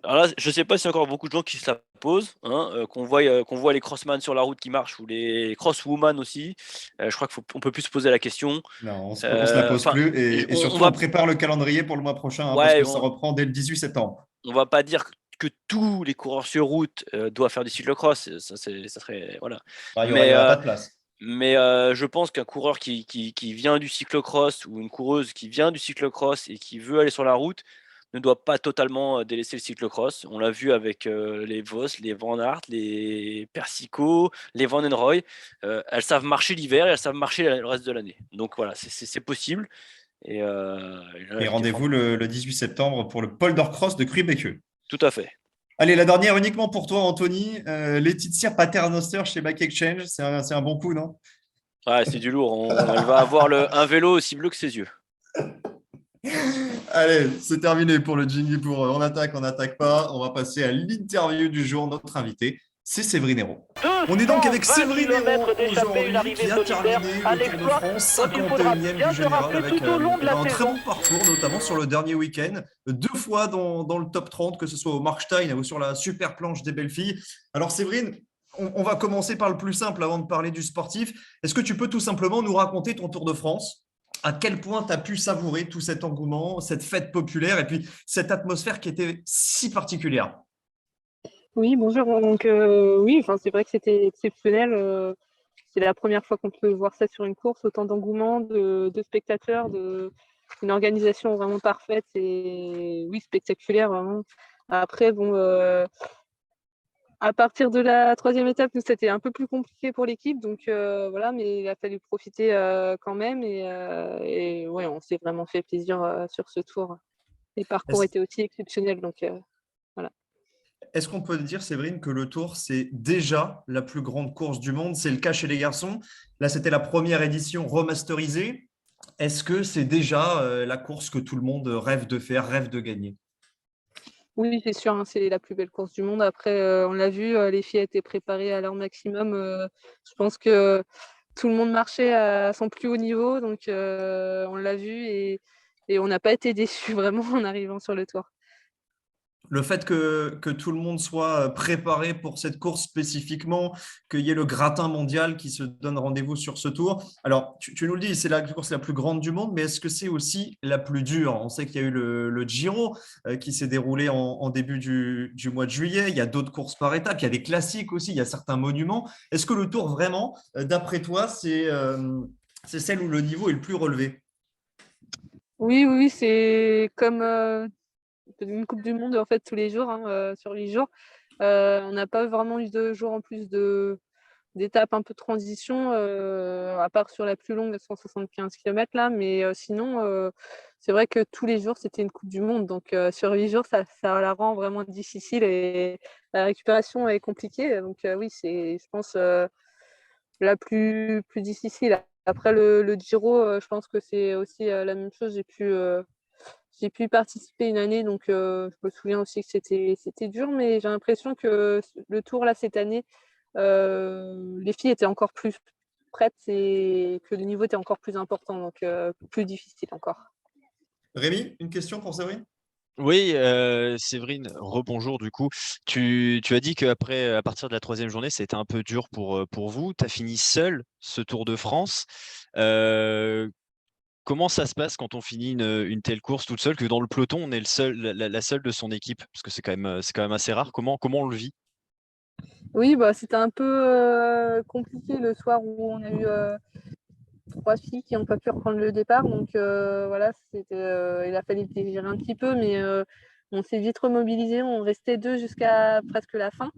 Alors là, je sais pas s'il y a encore beaucoup de gens qui se la posent, hein, qu'on voit les crossman sur la route qui marchent ou les crosswoman aussi. Je crois qu'on peut plus se poser la question. Non, on se la pose Enfin, plus. Et on surtout, on va, prépare le calendrier pour le mois prochain hein, parce ouais, que ça reprend dès le 18 septembre. on va pas dire que tous les coureurs sur route doivent faire du cyclocross. Ça serait voilà. Bah, il y Mais aura pas de place. je pense qu'un coureur qui vient du cyclocross ou une coureuse qui vient du cyclocross et qui veut aller sur la route ne doit pas totalement délaisser le cyclocross. On l'a vu avec les Vos, les Van Aert, les Persico, les Van Enroy. Elles savent marcher l'hiver et elles savent marcher le reste de l'année. Donc voilà, c'est possible. Et là, Et je défends. rendez-vous le 18 septembre pour le Polder Cross de Krübeke. Tout à fait. Allez, la dernière uniquement pour toi, Anthony. Laetitia Paternoster chez Bike Exchange, c'est un bon coup, non? Ouais, c'est du lourd. Elle va avoir un vélo aussi bleu que ses yeux. Allez, c'est terminé pour le jingle pour on n'attaque pas. On va passer à l'interview du jour. Notre invité, c'est Séverine Hérault. On est donc avec Séverine Hérault aujourd'hui qui a terminé le Tour de France, 51e du général avec un très bon parcours, notamment sur le dernier week-end. 2 fois dans le top 30, que ce soit au Markstein ou sur la super planche des belles filles. Alors Séverine, on va commencer par le plus simple avant de parler du sportif. Est-ce que tu peux tout simplement nous raconter ton Tour de France? À quel point tu as pu savourer tout cet engouement, cette fête populaire et puis cette atmosphère qui était si particulière? Oui, bonjour. Donc, oui, enfin, c'est vrai que c'était exceptionnel. C'est la première fois qu'on peut voir ça sur une course, autant d'engouement, de spectateurs, une organisation vraiment parfaite et oui, spectaculaire vraiment. Après, bon, à partir de la troisième étape, nous, c'était un peu plus compliqué pour l'équipe, donc voilà, mais il a fallu profiter quand même et ouais, on s'est vraiment fait plaisir sur ce tour. Les parcours Est-ce étaient aussi exceptionnels, donc voilà. est-ce qu'on peut dire, Séverine, que le Tour, c'est déjà la plus grande course du monde? C'est le cas chez les garçons. Là, c'était la première édition remasterisée. Est-ce que c'est déjà la course que tout le monde rêve de faire, rêve de gagner? Oui, c'est sûr, hein, c'est la plus belle course du monde. Après, on l'a vu, les filles étaient préparées à leur maximum. Je pense que tout le monde marchait à son plus haut niveau, donc on l'a vu et on n'a pas été déçus vraiment en arrivant sur le tour. Le fait que tout le monde soit préparé pour cette course spécifiquement, qu'il y ait le gratin mondial qui se donne rendez-vous sur ce tour. Alors, tu nous le dis, c'est la course la plus grande du monde, mais est-ce que c'est aussi la plus dure? On sait qu'il y a eu le Giro qui s'est déroulé en début du mois de juillet. Il y a d'autres courses par étapes. Il y a des classiques aussi. Il y a certains monuments. Est-ce que le Tour, vraiment, d'après toi, c'est celle où le niveau est le plus relevé? Oui, oui, c'est comme une Coupe du Monde en fait tous les jours, hein, sur 8 jours. On n'a pas vraiment eu de jours en plus d'étapes un peu de transition, à part sur la plus longue, 175 km là. Mais sinon, c'est vrai que tous les jours, c'était une Coupe du Monde. Donc sur 8 jours, ça la rend vraiment difficile et la récupération est compliquée. Donc oui, c'est, je pense, la plus difficile. Après le Giro, je pense que c'est aussi la même chose. J'ai pu y participer une année, donc je me souviens aussi que c'était dur, mais j'ai l'impression que le Tour là cette année, les filles étaient encore plus prêtes et que le niveau était encore plus important, donc plus difficile encore. Rémi, une question pour Séverine? Oui, Séverine, rebonjour du coup. Tu as dit qu'après, à partir de la troisième journée, c'était un peu dur pour vous. Tu as fini seul ce Tour de France. Euh, Comment ça se passe quand on finit une telle course toute seule, que dans le peloton, on est le seul, la seule de son équipe? Parce que c'est quand même assez rare. Comment on le vit? Oui, bah, c'était un peu compliqué le soir où on a eu 3 filles qui n'ont pas pu reprendre le départ. Donc voilà, il a fallu digérer un petit peu, mais on s'est vite remobilisé. On restait 2 jusqu'à presque la fin.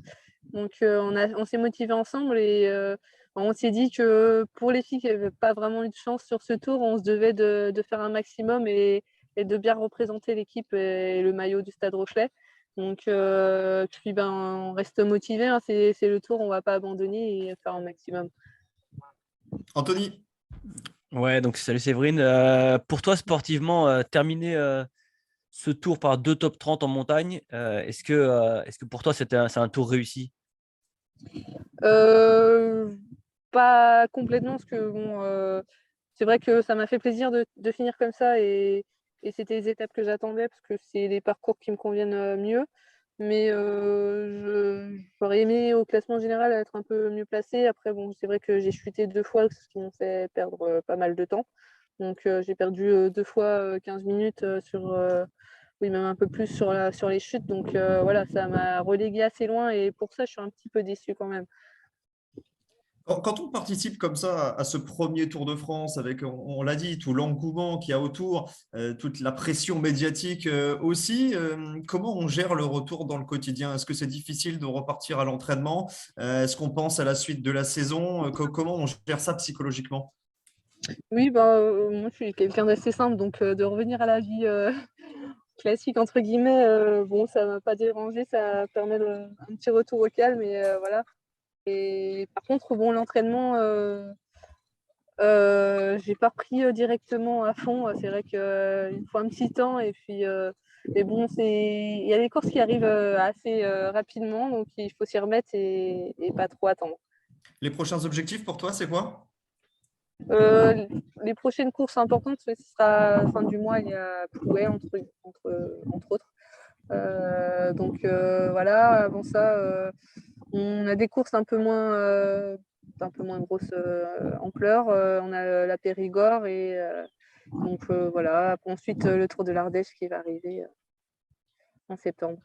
Donc on s'est motivés ensemble et on s'est dit que pour les filles qui n'avaient pas vraiment eu de chance sur ce tour, on se devait de faire un maximum et de bien représenter l'équipe et le maillot du Stade Rochelet. Donc puis on reste motivé, hein, c'est le tour, on ne va pas abandonner et faire un maximum. Anthony? Ouais, donc salut Séverine. Pour toi, sportivement, terminer ce tour par 2 top 30 en montagne, est-ce que pour toi, c'est un tour réussi? Pas complètement, parce que bon, c'est vrai que ça m'a fait plaisir de finir comme ça et c'était les étapes que j'attendais parce que c'est les parcours qui me conviennent mieux. Mais j'aurais aimé au classement général être un peu mieux placé. Après, bon, c'est vrai que j'ai chuté 2 fois, ce qui m'ont fait perdre pas mal de temps. Donc j'ai perdu 2 fois 15 minutes oui, même un peu plus sur les chutes. Donc voilà, ça m'a relégué assez loin et pour ça, je suis un petit peu déçue quand même. Quand on participe comme ça à ce premier Tour de France, avec, on l'a dit, tout l'engouement qu'il y a autour, toute la pression médiatique aussi, comment on gère le retour dans le quotidien? Est-ce que c'est difficile de repartir à l'entraînement? Est-ce qu'on pense à la suite de la saison? Comment on gère ça psychologiquement? Oui, bah, moi je suis quelqu'un d'assez simple, donc de revenir à la vie classique entre guillemets, bon, ça m'a pas dérangé, ça permet un petit retour au calme et voilà. Et par contre, bon, l'entraînement, j'ai pas repris directement à fond. C'est vrai qu'il faut un petit temps et puis mais bon, il y a des courses qui arrivent assez rapidement, donc il faut s'y remettre et pas trop attendre. Les prochains objectifs pour toi, c'est quoi? Euh, les prochaines courses importantes, ce sera fin du mois, il y a Plouay entre autres. Donc voilà, avant ça, on a des courses un peu moins grosse ampleur. On a la Périgord et donc voilà. Ensuite, le Tour de l'Ardèche qui va arriver en septembre.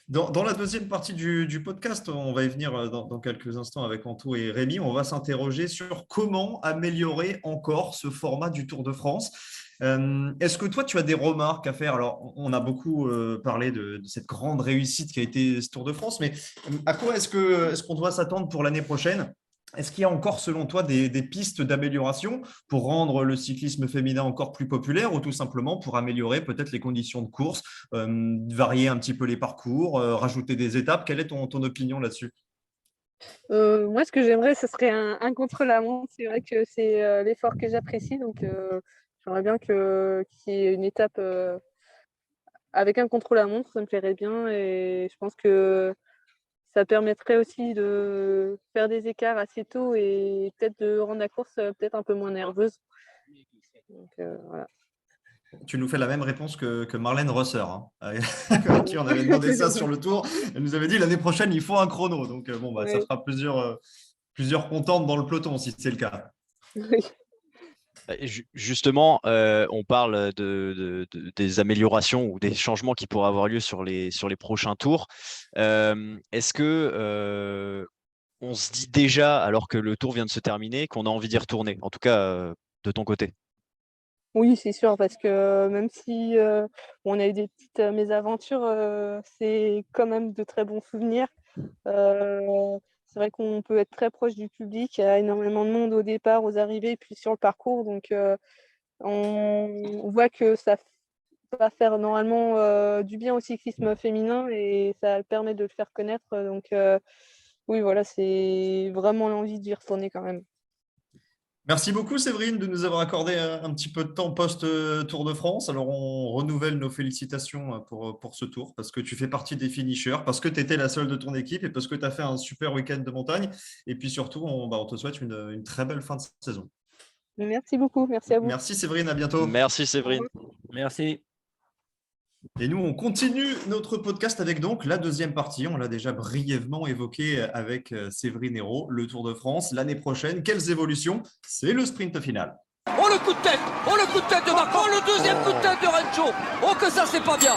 Dans la deuxième partie du podcast, on va y venir dans quelques instants avec Anto et Rémi. On va s'interroger sur comment améliorer encore ce format du Tour de France. Est-ce que toi, tu as des remarques à faire? Alors, on a beaucoup parlé de cette grande réussite qui a été ce Tour de France, mais à quoi est-ce qu'on doit s'attendre pour l'année prochaine? Est-ce qu'il y a encore, selon toi, des pistes d'amélioration pour rendre le cyclisme féminin encore plus populaire ou tout simplement pour améliorer peut-être les conditions de course, varier un petit peu les parcours, rajouter des étapes? Quelle est ton opinion là-dessus? Moi, ce que j'aimerais, ce serait un contre-la-montre. C'est vrai que c'est l'effort que j'apprécie, donc j'aimerais bien qu'il y ait une étape avec un contre-la-montre, ça me plairait bien et je pense que ça permettrait aussi de faire des écarts assez tôt et peut-être de rendre la course peut-être un peu moins nerveuse. Donc, voilà. Tu nous fais la même réponse que Marlène Rosser, hein, à qui on avait demandé ça sur le tour. Elle nous avait dit l'année prochaine, il faut un chrono. Donc, bon, bah, ça Oui. fera plusieurs contentes dans le peloton si c'est le cas. Oui. Justement, on parle des améliorations ou des changements qui pourraient avoir lieu sur les prochains tours. Est-ce que on se dit déjà, alors que le tour vient de se terminer, qu'on a envie d'y retourner, en tout cas de ton côté? Oui, c'est sûr, parce que même si on a eu des petites mésaventures, c'est quand même de très bons souvenirs. C'est vrai qu'on peut être très proche du public, il y a énormément de monde au départ, aux arrivées, puis sur le parcours, donc on voit que ça va faire normalement du bien au cyclisme féminin et ça permet de le faire connaître. Donc oui, voilà, c'est vraiment l'envie d'y retourner quand même. Merci beaucoup, Séverine, de nous avoir accordé un petit peu de temps post-Tour de France. Alors, on renouvelle nos félicitations pour ce tour parce que tu fais partie des finishers, parce que tu étais la seule de ton équipe et parce que tu as fait un super week-end de montagne. Et puis surtout, on te souhaite une très belle fin de saison. Merci beaucoup, merci à vous. Merci, Séverine, à bientôt. Merci Séverine. Merci. Et nous, on continue notre podcast avec donc la deuxième partie. On l'a déjà brièvement évoqué avec Séverine Hérault, le Tour de France. L'année prochaine, quelles évolutions? C'est le sprint final. Oh le coup de tête! Oh le coup de tête de Marco! Oh le deuxième coup de tête de Rencho! Oh que ça c'est pas bien!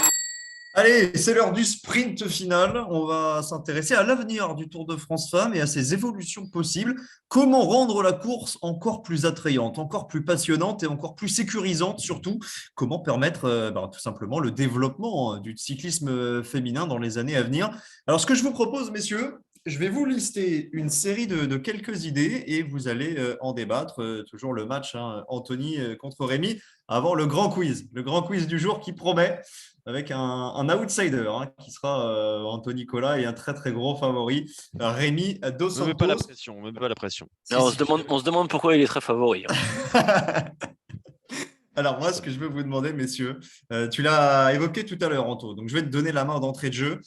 Allez, c'est l'heure du sprint final. On va s'intéresser à l'avenir du Tour de France Femmes et à ses évolutions possibles. Comment rendre la course encore plus attrayante, encore plus passionnante et encore plus sécurisante surtout. Comment permettre tout simplement le développement du cyclisme féminin dans les années à venir. Alors, ce que je vous propose, messieurs, je vais vous lister une série de quelques idées et vous allez en débattre. Toujours le match, hein, Anthony contre Rémi, avant le grand quiz du jour qui promet avec un outsider hein, qui sera Anthony Cola et un très très gros favori, Rémi Dos Ne me mets pas la Santos. pression, me mets pas la pression. Non, on se demande pourquoi il est très favori. Hein. Alors moi, ce que je veux vous demander, messieurs, tu l'as évoqué tout à l'heure, Anto, donc je vais te donner la main d'entrée de jeu.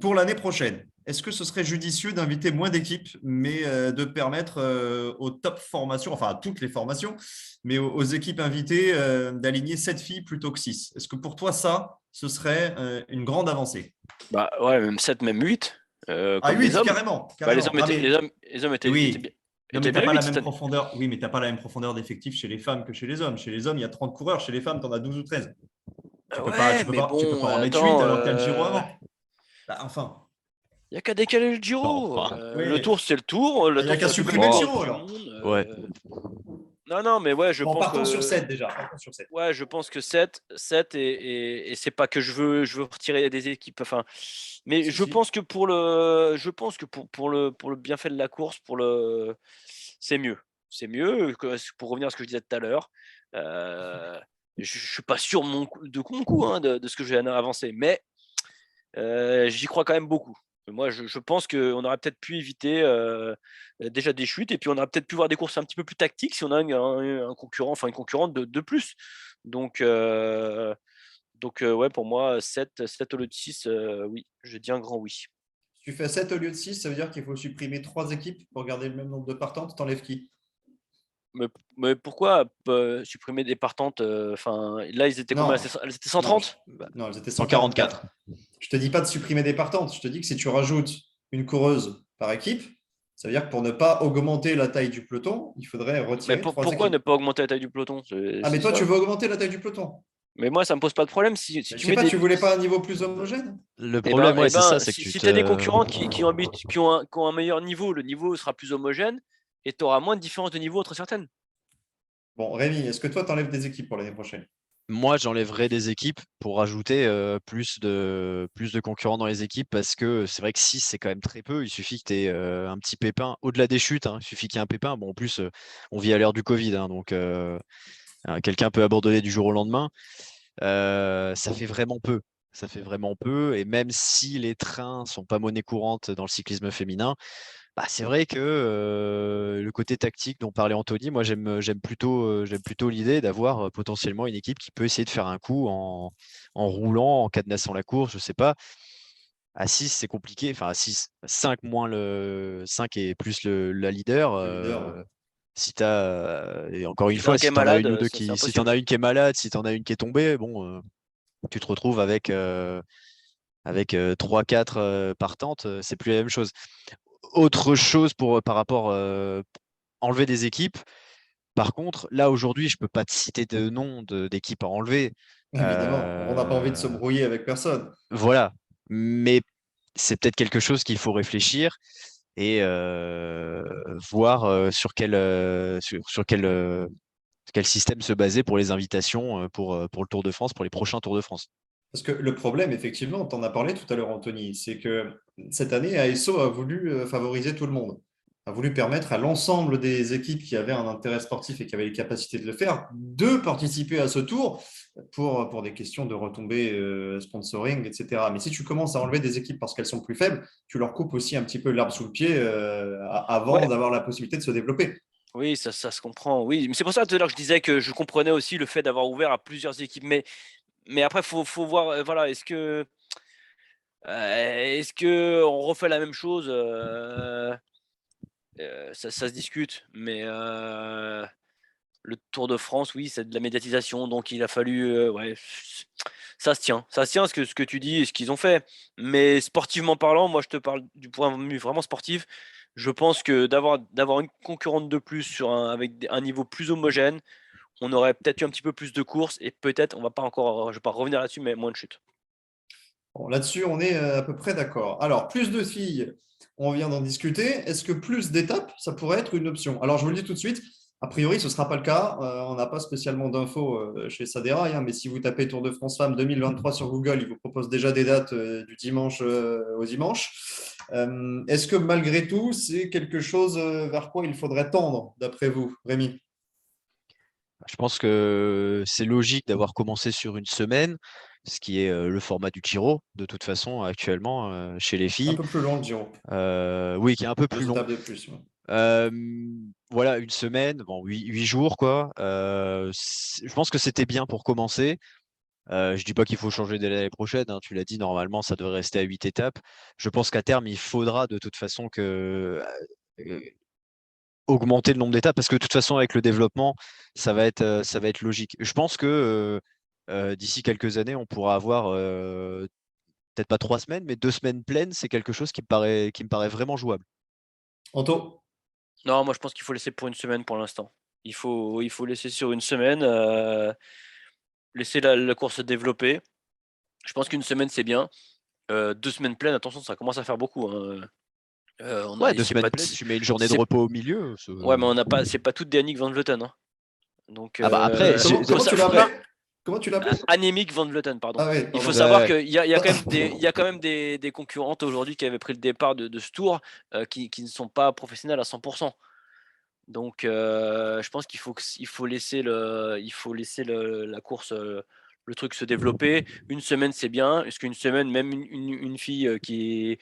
Pour l'année prochaine, est-ce que ce serait judicieux d'inviter moins d'équipes, mais de permettre aux top formations, enfin à toutes les formations, mais aux équipes invitées d'aligner 7 filles plutôt que 6? Est-ce que pour toi, ça, ce serait une grande avancée? Bah ouais, même 7, même 8. Ah, Comme 8, les hommes. carrément. Bah, les carrément. hommes Ah, étaient, mais- les hommes étaient, Oui. étaient bien. Non, mais étaient t'as bien pas la huit même cette année. profondeur. Oui, mais t'as pas la même profondeur d'effectifs chez les femmes que chez les hommes. Chez les hommes, il y a 30 coureurs. Chez les femmes, tu en as 12 ou 13. Tu peux pas, Ouais, tu peux mais pas, tu peux bon, pas en mettre 8 attends, alors que tu as le Giro avant. Bah, enfin. il n'y a qu'à décaler le Giro. Enfin, oui. Le tour, c'est le tour. Le Il y a tour, qu'à c'est supprimer le le tour Giro, du alors. monde, Ouais. Non, mais ouais, je Bon, pense partons que. sur 7 déjà. Partons sur 7. Ouais, je pense que 7 et c'est pas que je veux retirer des équipes. Enfin, mais Si, je si. pense que pour le bienfait de la course, c'est mieux. C'est mieux pour revenir à ce que je disais tout à l'heure. Je suis pas sûr de mon coup hein, de ce que je viens d'avancer, mais j'y crois quand même beaucoup. Moi, je pense qu'on aurait peut-être pu éviter déjà des chutes et puis on aurait peut-être pu voir des courses un petit peu plus tactiques si on a un concurrent, enfin une concurrente de plus. Donc, ouais, pour moi, 7 au lieu de 6, oui, je dis un grand oui. Si tu fais 7 au lieu de 6, ça veut dire qu'il faut supprimer 3 équipes pour garder le même nombre de partantes. T'enlèves qui? Mais pourquoi supprimer des partantes Enfin, là, ils étaient combien? Non. Elles étaient 130? Non, elles étaient 144. 144. Je te dis pas de supprimer des partantes. Je te dis que si tu rajoutes une coureuse par équipe, ça veut dire que pour ne pas augmenter la taille du peloton, il faudrait Mais retirer 3 pourquoi ne équipes. pas augmenter la taille du peloton? Ah, mais C'est toi, ça. tu veux augmenter la taille du peloton. Mais moi, ça me pose pas de problème si Mais tu je sais mets pas, des. tu voulais pas un niveau plus homogène? Le problème, ouais, c'est ça, c'est que si tu tu as des te- concurrents qui ont un meilleur niveau, le niveau sera plus homogène et tu auras moins de différence de niveau entre certaines. Bon, Rémi, est-ce que toi, tu enlèves des équipes pour l'année prochaine? Moi, j'enlèverais des équipes pour rajouter plus de concurrents dans les équipes parce que c'est vrai que 6, c'est quand même très peu. Il suffit que tu aies un petit pépin, au-delà des chutes, hein, il suffit qu'il y ait un pépin. Bon, en plus, on vit à l'ère du Covid, hein, donc quelqu'un peut abandonner du jour au lendemain. Ça fait vraiment peu. Ça fait vraiment peu. Et même si les trains sont pas monnaie courante dans le cyclisme féminin, bah, c'est vrai que le côté tactique dont parlait Anthony, moi j'aime plutôt l'idée d'avoir potentiellement une équipe qui peut essayer de faire un coup en roulant, en cadenassant la course, je sais pas. À 6, c'est compliqué. Enfin, à 6, 5 moins le 5 et plus la leader. Le leader, ouais. Si tu as, et encore une Si t'as un fois, qui est si tu en as une ou malade, deux c'est si tu en impossible. as une qui est malade, si tu en as une qui est tombée, bon, tu te retrouves avec 3-4 partantes, c'est plus la même chose. Autre chose par rapport enlever des équipes. Par contre, là aujourd'hui, je peux pas te citer de nom d'équipes à enlever. Évidemment, on n'a pas envie de se Euh, brouiller avec personne. voilà, mais c'est peut-être quelque chose qu'il faut réfléchir et voir sur quel système se baser pour les invitations pour le Tour de France, pour les prochains Tours de France. Parce que le problème, effectivement, tu en as parlé tout à l'heure, Anthony, c'est que cette année, ASO a voulu favoriser tout le monde, a voulu permettre à l'ensemble des équipes qui avaient un intérêt sportif et qui avaient les capacités de le faire, de participer à ce tour pour des questions de retombées sponsoring, etc. Mais si tu commences à enlever des équipes parce qu'elles sont plus faibles, tu leur coupes aussi un petit peu l'herbe sous le pied avant Ouais. d'avoir la possibilité de se développer. Oui, ça se comprend. Oui, mais c'est pour ça tout à l'heure que je disais que je comprenais aussi le fait d'avoir ouvert à plusieurs équipes. Mais après, faut voir, voilà, est-ce que on refait la même chose ça se discute. Mais le Tour de France, oui, c'est de la médiatisation, donc il a fallu, ouais, ça se tient ce que tu dis et ce qu'ils ont fait. Mais sportivement parlant, moi, je te parle du point de vue vraiment sportif. Je pense que d'avoir une concurrente de plus avec un niveau plus homogène, on aurait peut-être eu un petit peu plus de courses et peut-être, je vais pas revenir là-dessus, mais moins de chutes. Bon, là-dessus, on est à peu près d'accord. Alors, plus de filles, on vient d'en discuter. Est-ce que plus d'étapes, ça pourrait être une option? Alors, je vous le dis tout de suite, a priori, ce ne sera pas le cas. On n'a pas spécialement d'infos chez Saderail, hein, mais si vous tapez Tour de France Femmes 2023 sur Google, il vous propose déjà des dates du dimanche au dimanche. Est-ce que malgré tout, c'est quelque chose vers quoi il faudrait tendre, d'après vous, Rémi? Je pense que c'est logique d'avoir commencé sur une semaine, ce qui est le format du Giro, de toute façon, actuellement, chez les Un filles. peu plus long, le Giro. Oui, qui est un peu plus 2 long. étapes de plus. Ouais. Euh, voilà, une semaine, bon, 8 jours, quoi. Je pense que c'était bien pour commencer. Je dis pas qu'il faut changer dès l'année prochaine, hein, tu l'as dit, normalement, ça devrait rester à 8 étapes. Je pense qu'à terme, il faudra de toute façon euh, augmenter le nombre d'étapes parce que de toute façon, avec le développement, ça va être logique. Je pense que d'ici quelques années, on pourra avoir peut-être pas 3 semaines, mais 2 semaines pleines. C'est quelque chose qui me paraît vraiment jouable. Anto? Non, moi je pense qu'il faut laisser pour une semaine pour l'instant. Il faut laisser sur une semaine, laisser la course se développer. Je pense qu'une semaine c'est bien. 2 semaines pleines, attention, ça commence à faire beaucoup, hein. On Ouais, a deux c'est semaines pas pleines, tu mets une journée de c'est repos au milieu. ouais, mais on n'a pas c'est pas toutes des Yannick Van Vleuten, hein. Donc Ah bah après, faut Comment ça tu l'as faut appelé? pas Comment tu l'as appelé? Annemiek van Vleuten, pardon. Ah oui, Il faut pardon. savoir ouais. qu'il y a quand même des concurrentes aujourd'hui qui avaient pris le départ de ce tour, qui ne sont pas professionnelles à 100. Donc je pense qu'il faut laisser la course, le truc se développer. Une semaine, c'est bien. Est-ce qu'une semaine, même une fille, qui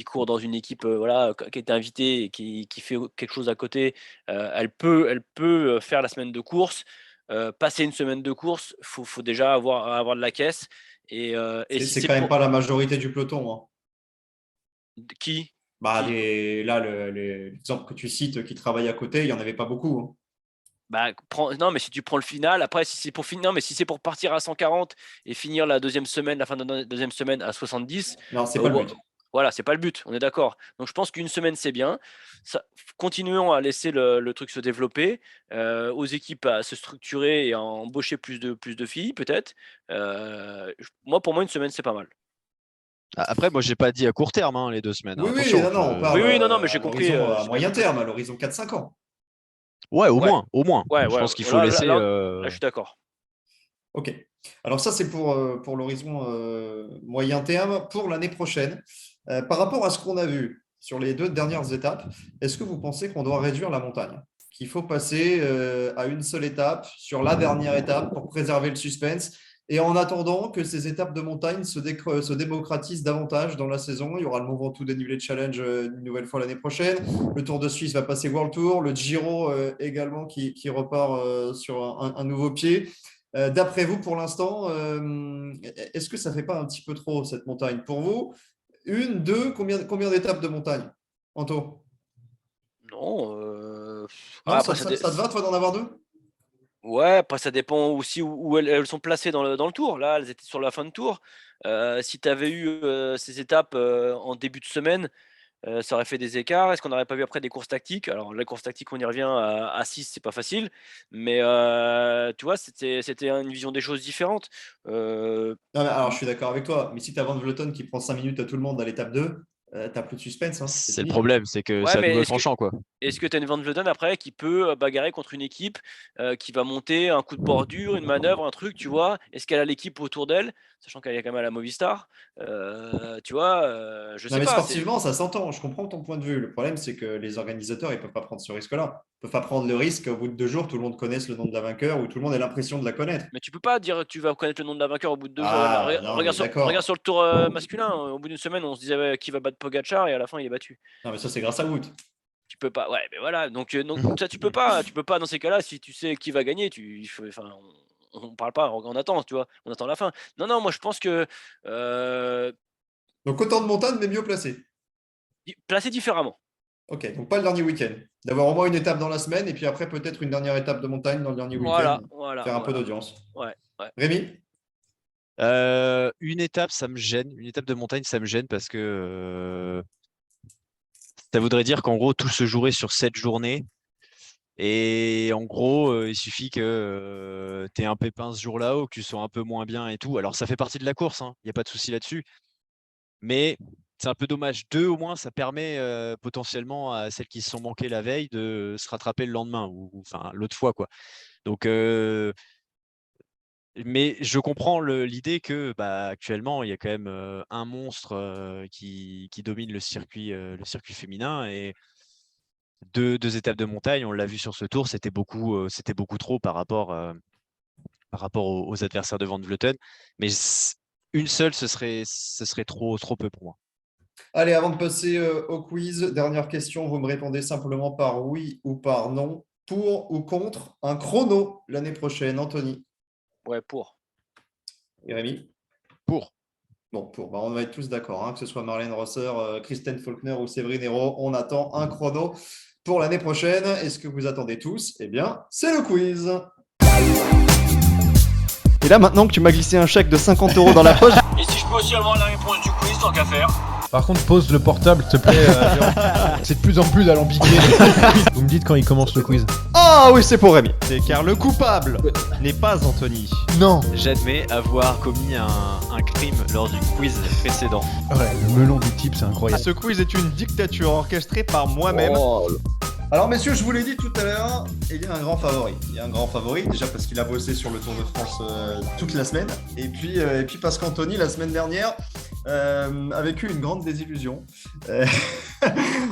court dans une équipe, voilà, qui est invitée et qui fait quelque chose à côté, elle peut faire la semaine de course. Passer une semaine de course, faut déjà avoir de la caisse et si C'est c'est quand même pour pas la majorité du peloton, hein. qui? Bah, Qui? là, l'exemple que tu cites qui travaille à côté, il n'y en avait pas beaucoup, hein. Bah, non, mais si tu prends le final, après, si c'est pour finir, non, mais si c'est pour partir à 140 et finir la deuxième semaine, la fin de la deuxième semaine à 70, Non, c'est pas le but. voilà, c'est pas le but, on est d'accord. Donc je pense qu'une semaine c'est bien. Continuons à laisser le truc se développer, aux équipes à se structurer et à embaucher plus de filles, peut-être. Pour moi, une semaine c'est pas mal. Après, moi, j'ai pas dit à court terme, hein, les 2 semaines, hein. Oui, oui, Attention. non, non, on Oui, parle oui, non, non, mais à j'ai compris, l'horizon à j'ai bien moyen compris. terme, à l'horizon 4-5 ans. Ouais, au Ouais, moins, au moins. ouais, Je ouais. pense qu'il faut Là, là, laisser. là, là, je suis d'accord. OK. Alors ça, c'est pour l'horizon moyen terme. Pour l'année prochaine, par rapport à ce qu'on a vu sur les 2 dernières étapes, est-ce que vous pensez qu'on doit réduire la montagne? Qu'il faut passer à une seule étape sur la dernière étape pour préserver le suspense? Et en attendant que ces étapes de montagne se démocratisent davantage dans la saison, il y aura le Mont Ventoux Dénivelé Challenge une nouvelle fois l'année prochaine. Le Tour de Suisse va passer World Tour. Le Giro également qui repart sur un nouveau pied. D'après vous, pour l'instant, est-ce que ça ne fait pas un petit peu trop cette montagne? Pour vous, une, deux, combien d'étapes de montagne, Anto? Non, Non, après, ça te va, toi, d'en avoir 2? Ouais, après, ça dépend aussi où elles sont placées dans le tour. Là, elles étaient sur la fin de tour. Si tu avais eu ces étapes en début de semaine, ça aurait fait des écarts. Est-ce qu'on n'aurait pas vu après des courses tactiques? Alors, les courses tactiques, on y revient à 6, c'est pas facile. Mais tu vois, c'était une vision des choses différente. Non, mais alors, je suis d'accord avec toi. Mais si tu as Van Vleuten qui prend 5 minutes à tout le monde à l'étape 2, tu plus de suspense. Hein. C'est le fini. problème, c'est que Ouais, c'est à mais double est-ce que tranchant, quoi. tu as une Van Vleuten après qui peut bagarrer contre une équipe qui va monter un coup de bordure, une manœuvre, un truc, tu vois? Est-ce qu'elle a l'équipe autour d'elle? Sachant qu'elle est quand même à la Movistar. Tu vois? Je Non, sais mais pas. sportivement, ça s'entend. Je comprends ton point de vue. Le problème, c'est que les organisateurs, ils ne peuvent pas prendre ce risque-là. Ils ne peuvent pas prendre le risque qu'au bout de 2 jours, tout le monde connaisse le nom de la vainqueur ou tout le monde ait l'impression de la connaître. Mais tu peux pas dire tu vas connaître le nom de la vainqueur au bout de 2 jours. Ah, non, mais Regarde d'accord. sur le tour masculin. Au bout d'une semaine, on se disait qui va battre Pogacar et à la fin, il est battu. Non, mais ça, c'est grâce à Wout. Tu peux pas. Ouais, mais voilà. Donc ça, tu peux pas. Tu peux pas dans ces cas-là. Si tu sais qui va gagner, enfin, on parle pas. On attend, tu vois. On attend la fin. Non, non. Moi, je pense que Donc, autant de montagnes, mais mieux placé. placer différemment. Ok, donc pas le dernier week-end. D'avoir au moins une étape dans la semaine et puis après, peut-être une dernière étape de montagne dans le dernier week-end. Voilà. Faire un peu d'audience. Ouais. Rémi? Une étape, ça me gêne. Une étape de montagne, ça me gêne parce que ça voudrait dire qu'en gros, tout se jouerait sur 7 journées. Et en gros, il suffit que tu aies un pépin ce jour-là ou que tu sois un peu moins bien et tout. Alors, ça fait partie de la course, il n'y a pas de souci là-dessus. Mais c'est un peu dommage. 2 au moins, ça permet potentiellement à celles qui se sont manquées la veille de se rattraper le lendemain ou enfin l'autre fois, quoi. Donc, mais je comprends l'idée que actuellement, il y a quand même un monstre qui domine le circuit féminin et deux étapes de montagne, on l'a vu sur ce tour, c'était beaucoup trop par rapport aux adversaires de Van Vleuten. Mais une seule, ce serait trop peu pour moi. Allez, avant de passer au quiz, dernière question. Vous me répondez simplement par oui ou par non. Pour ou contre un chrono l'année prochaine, Anthony Ouais, pour. et Rémi? Pour. Bon, pour. On va être tous d'accord, hein, que ce soit Marlène Rosser, Kristen Faulkner ou Séverine Hérault, on attend un chrono pour l'année prochaine. Est-ce que vous attendez tous? Eh bien, c'est le quiz. Et là, maintenant que tu m'as glissé un chèque de 50 € dans la poche. Et si je peux aussi avoir la réponse du quiz, tant qu'à faire. Par contre, pose le portable, s'il te plaît. C'est de plus en plus alambiqué. Vous me dites quand il commence le quiz. Ah oui, c'est pour Rémi. C'est car le coupable n'est pas Anthony. Non. J'admets avoir commis un crime lors du quiz précédent. Ouais, le melon du type, c'est incroyable. Ce quiz est une dictature orchestrée par moi-même. Oh. Alors messieurs, je vous l'ai dit tout à l'heure, il y a un grand favori. Il y a un grand favori, déjà parce qu'il a bossé sur le Tour de France toute la semaine. Et puis parce qu'Anthony, la semaine dernière, a vécu une grande désillusion.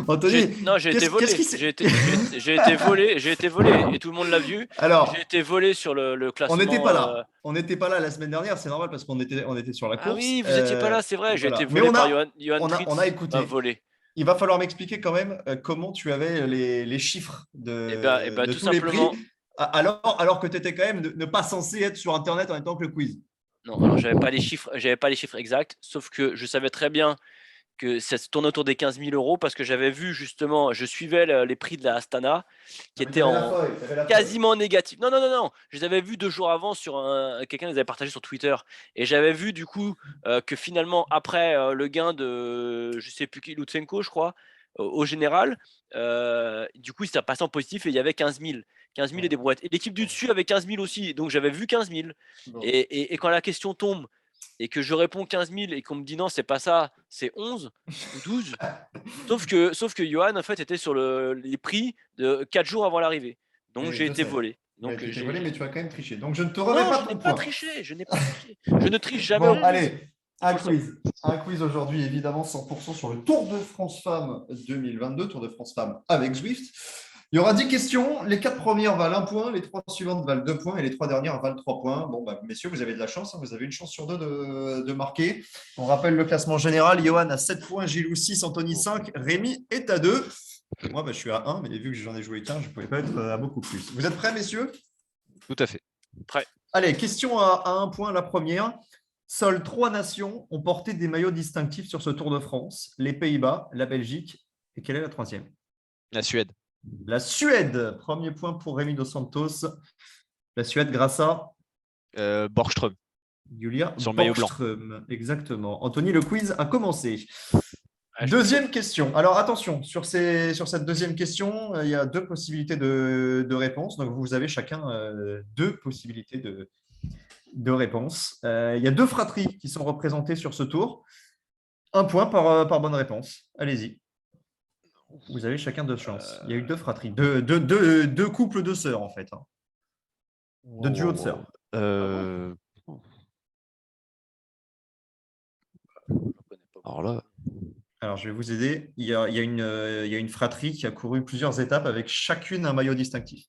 Anthony, J'ai été volé. qu'est-ce qui s'est- J'ai été volé. Et tout le monde l'a vu. Alors, J'ai été volé sur le classement. on n'était pas là. On n'était pas là la semaine dernière, c'est normal parce qu'on était sur la course. Ah oui, vous n'étiez pas là, c'est vrai. J'ai voilà. été Mais volé on a- par Johan Tritz. on a écouté. Volé. Il va falloir m'expliquer quand même comment tu avais les chiffres de, Eh ben, de tout tous les prix, simplement. alors que tu étais quand même ne pas censé être sur Internet en même temps que le quiz. Non, alors j'avais pas les chiffres exacts, sauf que je savais très bien que ça se tournait autour des 15 000 € parce que j'avais vu justement, je suivais les prix de la Astana qui étaient quasiment négatifs. Non, je les avais vus 2 jours avant sur quelqu'un les avait partagés sur Twitter et j'avais vu du coup que finalement après le gain de je sais plus qui, Lutsenko je crois, au général, du coup il s'est passé en positif et il y avait 15 000 et des brouettes. Et l'équipe du dessus avait 15 000 aussi, donc j'avais vu 15 000. Bon. Et quand la question tombe et que je réponds 15 000 et qu'on me dit non, c'est pas ça, c'est 11 ou 12. sauf que Johan, en fait, était sur les prix de 4 jours avant l'arrivée. Donc Oui, j'ai je été sais. volé. Donc, Donc tu t'es j'ai- volé, mais tu as quand même triché. Donc, je ne te remets Non, pas je ton n'ai pas point. triché. Je ne triche jamais. Bon, au quiz. allez, un quiz aujourd'hui, évidemment, 100% sur le Tour de France Femmes 2022, Tour de France Femmes avec Zwift. Il y aura 10 questions. Les 4 premières valent 1 point, les 3 suivantes valent 2 points et les 3 dernières valent 3 points. Bon, messieurs, vous avez de la chance. Vous avez une chance sur 2 de marquer. On rappelle le classement général. Johan a 7 points, Gilou 6, Anthony 5, Rémi est à 2. Moi, je suis à 1, mais vu que j'en ai joué qu'un, je ne pouvais pas être à beaucoup plus. Vous êtes prêts, messieurs? Tout à fait. Allez, question à 1 point, la première. Seules 3 nations ont porté des maillots distinctifs sur ce Tour de France. Les Pays-Bas, la Belgique et quelle est la troisième? La Suède. La Suède, premier point pour Rémi Dos Santos. La Suède grâce à Borgström. Julia Sur le maillot blanc. Borgström. Exactement. Anthony, le quiz a commencé. Ah, je Deuxième question. Alors attention, sur cette deuxième question, il y a deux possibilités de réponse. Donc vous avez chacun deux possibilités de réponse. Il y a deux fratries qui sont représentées sur ce tour. Un point par bonne réponse. Allez-y. Vous avez chacun deux chances. Il y a eu deux fratries, deux couples de sœurs en fait. De duo de sœurs. Alors là, Alors, je vais vous aider. Il y a une fratrie qui a couru plusieurs étapes avec chacune un maillot distinctif.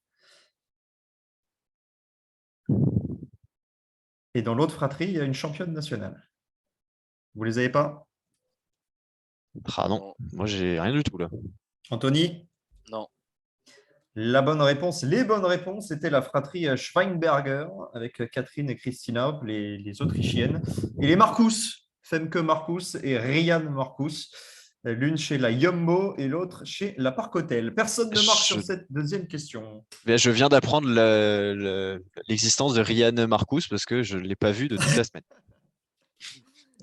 Et dans l'autre fratrie, il y a une championne nationale. Vous les avez pas? ah non, moi j'ai rien du tout là. Anthony? Non. Les bonnes réponses étaient la fratrie Schweinberger avec Catherine et Christina, les Autrichiennes, et les Marcus, Femke Marcus et Rian Marcus, l'une chez la Jumbo et l'autre chez la Park Hotel. Personne ne marque sur cette deuxième question. Je viens d'apprendre l'existence de Ryan Marcus parce que je ne l'ai pas vu de toute la semaine.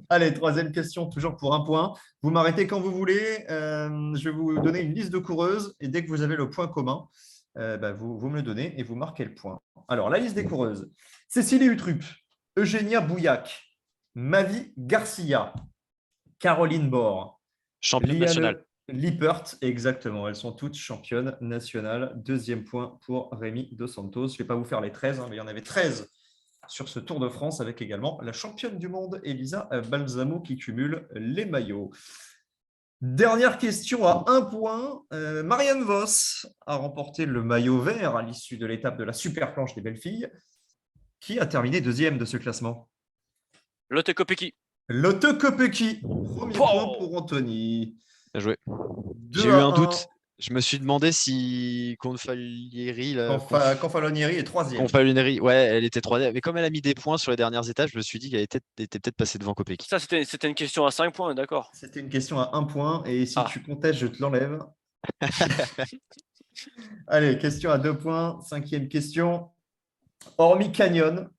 Allez, troisième question, toujours pour un point. Vous m'arrêtez quand vous voulez. Je vais vous donner une liste de coureuses et dès que vous avez le point commun, vous me le donnez et vous marquez le point. Alors, la liste des coureuses. Cécilie Utrup, Eugénia Bouillac, Mavi Garcia, Caroline Bord, Championne nationale. Lippert, exactement. Elles sont toutes championnes nationales. Deuxième point pour Rémi Dos Santos. Je ne vais pas vous faire les 13, mais il y en avait 13 sur ce Tour de France avec également la championne du monde, Elisa Balsamo, qui cumule les maillots. Dernière question à un point. Marianne Vos a remporté le maillot vert à l'issue de l'étape de la super planche des belles filles. Qui a terminé deuxième de ce classement? Lotte Kopecky. Lotte Kopecky. Premier point pour Anthony. Bien joué. 2 J'ai eu à un 1. doute. Je me suis demandé si Confalonieri Confalonieri est troisième. Confalonieri, ouais, elle était troisième. Mais comme elle a mis des points sur les dernières étapes, je me suis dit qu'elle était peut-être passée devant Kopecky. Ça, c'était une question à 5 points, d'accord. C'était une question à 1 point. Et si tu contestes, je te l'enlève. Allez, question à 2 points. Cinquième question. Hormis Canyon,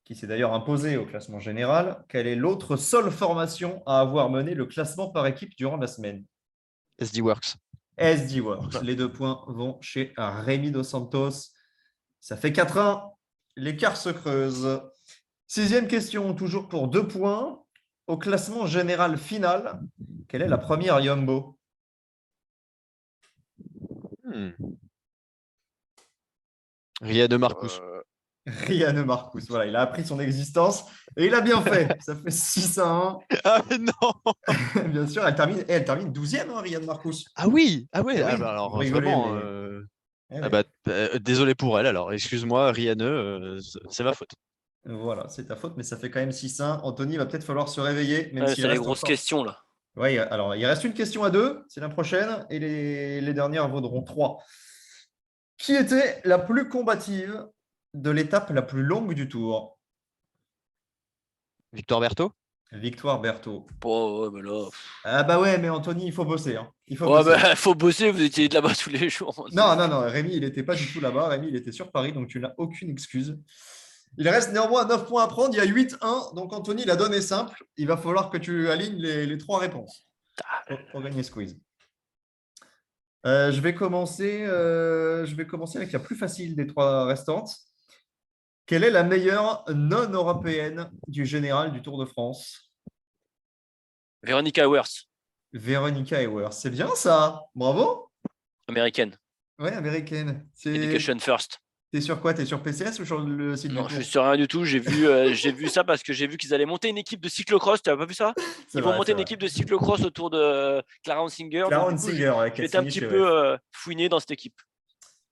qui s'est d'ailleurs imposé au classement général, quelle est l'autre seule formation à avoir mené le classement par équipe durant la semaine? SD Works. SD Works. Les 2 points vont chez Rémi Dos Santos. Ça fait 4-1. L'écart se creuse. Sixième question, toujours pour 2 points. Au classement général final, quelle est la première Jumbo? Ryan Marcus. Ryan Marcus. Voilà, il a appris son existence et il a bien fait. Ça fait 6-1. Ah mais non. Bien sûr, elle termine 12e, hein, Ryan Marcus. Ah oui, ah ouais. Oui, Alors rigolez, vraiment. Désolé pour elle. Alors, excuse-moi, Riane, c'est ma faute. Voilà, c'est ta faute, mais ça fait quand même 6-1. Anthony, il va peut-être falloir se réveiller. C'est les grosses questions là. Oui, alors il reste une question à 2, c'est la prochaine, et les dernières vaudront 3. Qui était la plus combative de l'étape la plus longue du Tour? Victor Berthaud. Victoire Berthaud. Oh, mais là... Ah bah ouais, mais Anthony, il faut bosser. Hein. Il faut faut bosser, vous étiez là-bas tous les jours. Non, Rémi, il n'était pas du tout là-bas. Rémi, il était sur Paris, donc tu n'as aucune excuse. Il reste néanmoins 9 points à prendre. Il y a 8-1, donc Anthony, la donne est simple. Il va falloir que tu alignes les 3 réponses pour gagner ce quiz. Je vais commencer avec la plus facile des 3 restantes. Quelle est la meilleure non-européenne du général du Tour de France? Veronica Ewers. Veronica Ewers. C'est bien ça. Bravo. Américaine. Ouais, américaine. Education First. T'es sur quoi? T'es sur PCS ou sur le site? Non, je suis sur rien du tout. J'ai vu ça parce que j'ai vu qu'ils allaient monter une équipe de cyclocross. Tu n'as pas vu ça? Ils vont monter une équipe de cyclocross autour de Clara Hunsinger. J'étais un petit peu fouiné dans cette équipe.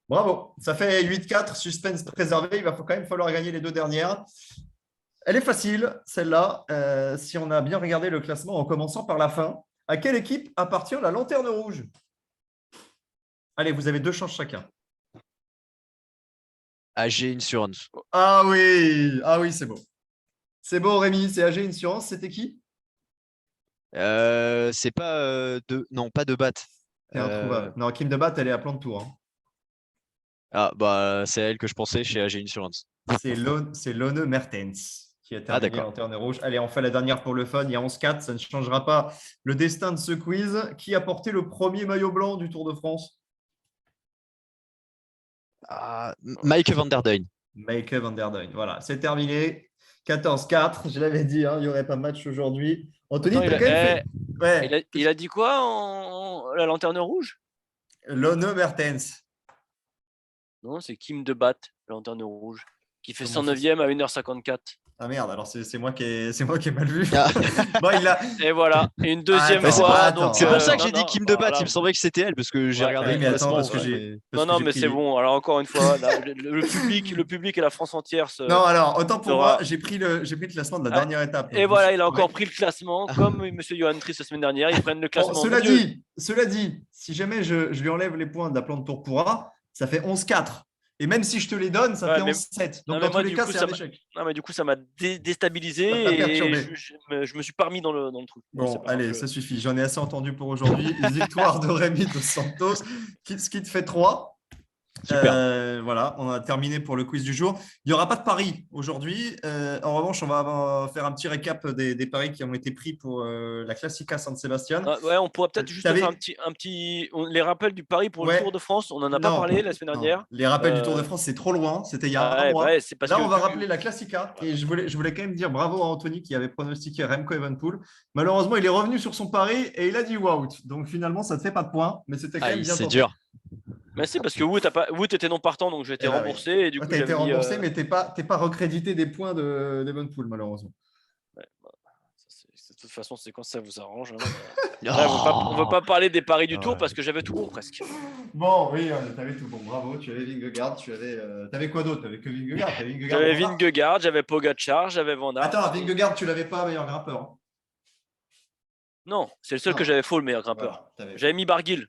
Bravo. Ça fait 8-4. Suspense préservé. Il va quand même falloir gagner les 2 dernières. Elle est facile, celle-là. Si on a bien regardé le classement en commençant par la fin, à quelle équipe appartient la Lanterne Rouge? Allez, vous avez 2 chances chacun. AG Insurance. Ah oui, c'est beau. C'est beau, Rémi. C'est AG Insurance. C'était qui? C'est pas non, pas de Batte. Non, Kim de Batte, elle est à plan de tour. Hein. Ah, bah, c'est à elle que je pensais chez AG Insurance. C'est Lone Mertens qui a terminé d'accord. lanterne rouge. Allez, on fait la dernière pour le fun. Il y a 11-4. Ça ne changera pas le destin de ce quiz. Qui a porté le premier maillot blanc du Tour de France? Ah, Mike van der Duyn. Meike van der Duyn. Voilà, c'est terminé. 14-4. Je l'avais dit, hein, il n'y aurait pas de match aujourd'hui. Anthony, Attends, tu as quand même fait. Ouais. il a dit quoi la lanterne rouge? Lone Mertens. Non, c'est Kim de Bat, la lanterne rouge, qui fait Comment 109e à 1h54. Ah merde, alors c'est moi qui ai mal vu. Ah. Bon, il a. Et voilà, et une deuxième Attends, fois. attends, Donc, C'est pour ça que non, j'ai dit non, Kim de Bat. voilà. Il me semblait que c'était elle parce que j'ai Ouais, regardé Oui, le mais attends, classement. parce que ouais, j'ai. Non, non, mais c'est bon. Alors, encore une fois, là, le public et la France entière se. Non, alors, autant pour sera- moi, j'ai pris le classement de la Ah, dernière étape. Et Donc, voilà, je- il a encore pris le classement, comme M. Johan Triss la semaine dernière. Ils prennent le Bon, classement. cela dit, si jamais je lui enlève les points de la plante Tourpura, ça fait 11-4. Et même si je te les donne, ça Ouais, fait mais- 11-7. non, Donc, mais dans moi, tous les du cas, coup, c'est ça un m'a- échec. Non, mais du coup, ça m'a déstabilisé Ça t'a et perturbé. je me suis pas remis dans le truc. Bon, c'est Bon, pas grave, allez, ça suffit. J'en ai assez entendu pour aujourd'hui. Victoire de Rémi Dos Santos, ce qui te fait 3. Super. Voilà, on a terminé pour le quiz du jour. Il n'y aura pas de paris aujourd'hui. En revanche, on va faire un petit récap des paris qui ont été pris pour la Classica San Sebastian. Ah, ouais, on pourrait peut-être juste T'avais- faire les rappels du pari pour le Ouais. Tour de France. On n'en a pas Non, parlé la semaine non. dernière. Les rappels du Tour de France, c'est trop loin. C'était il y a un Ouais, mois. ouais, c'est parce Là, que on va rappeler la Classica. Et je voulais quand même dire bravo à Anthony qui avait pronostiqué Remco Evenepoel. Malheureusement, il est revenu sur son pari et il a dit out. Donc finalement, ça ne te fait pas de points. Mais c'était quand même Aïe, bien c'est tenté. dur. Merci parce que Wood était non partant, donc j'ai été Eh ben oui. remboursé. Et du coup, Tu as été j'avais mis, remboursé, mais tu n'es pas recrédité des points d'Evenepoel, malheureusement. de toute façon, c'est quand ça vous arrange. Hein. Oh. Bref, on ne va pas parler des paris du Ah Tour ouais. parce que j'avais tout bon presque. Bon, oui, tu avais tout bon. Bravo, tu avais Vingegaard. Tu avais quoi d'autre? Tu avais que Vingegaard. J'avais Vingegaard, j'avais Pogacar, j'avais Van Aert. Attends, Vingegaard, tu l'avais pas meilleur grimpeur. Hein. Non, c'est le seul Non. que j'avais faux, le meilleur grimpeur. Voilà, J'avais mis Barguil.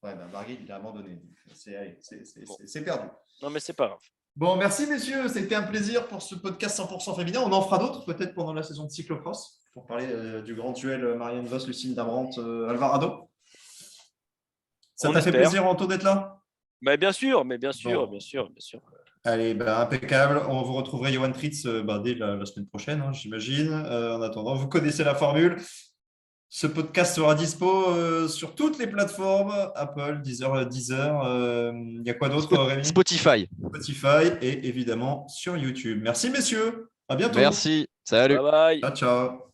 Ouais, ben Barguil, il a abandonné. Bon. C'est perdu. Non, mais c'est pas grave. Bon, merci messieurs, c'était un plaisir pour ce podcast 100% féminin. On en fera d'autres peut-être pendant la saison de cyclocross pour parler du grand duel Marianne Vos, Lucinda Dambrand, Alvarado. Ça On t'a fait espère. plaisir Anto d'être là? Mais bien sûr, Bon. bien sûr. Allez, impeccable. On vous retrouverait Johan Tritz dès la semaine prochaine, hein, j'imagine. En attendant, vous connaissez la formule. Ce podcast sera dispo sur toutes les plateformes, Apple, Deezer. Il y a quoi d'autre, Rémi? Spotify. Spotify et évidemment sur YouTube. Merci messieurs. À bientôt. Merci. Salut. Bye bye. Ciao, ciao.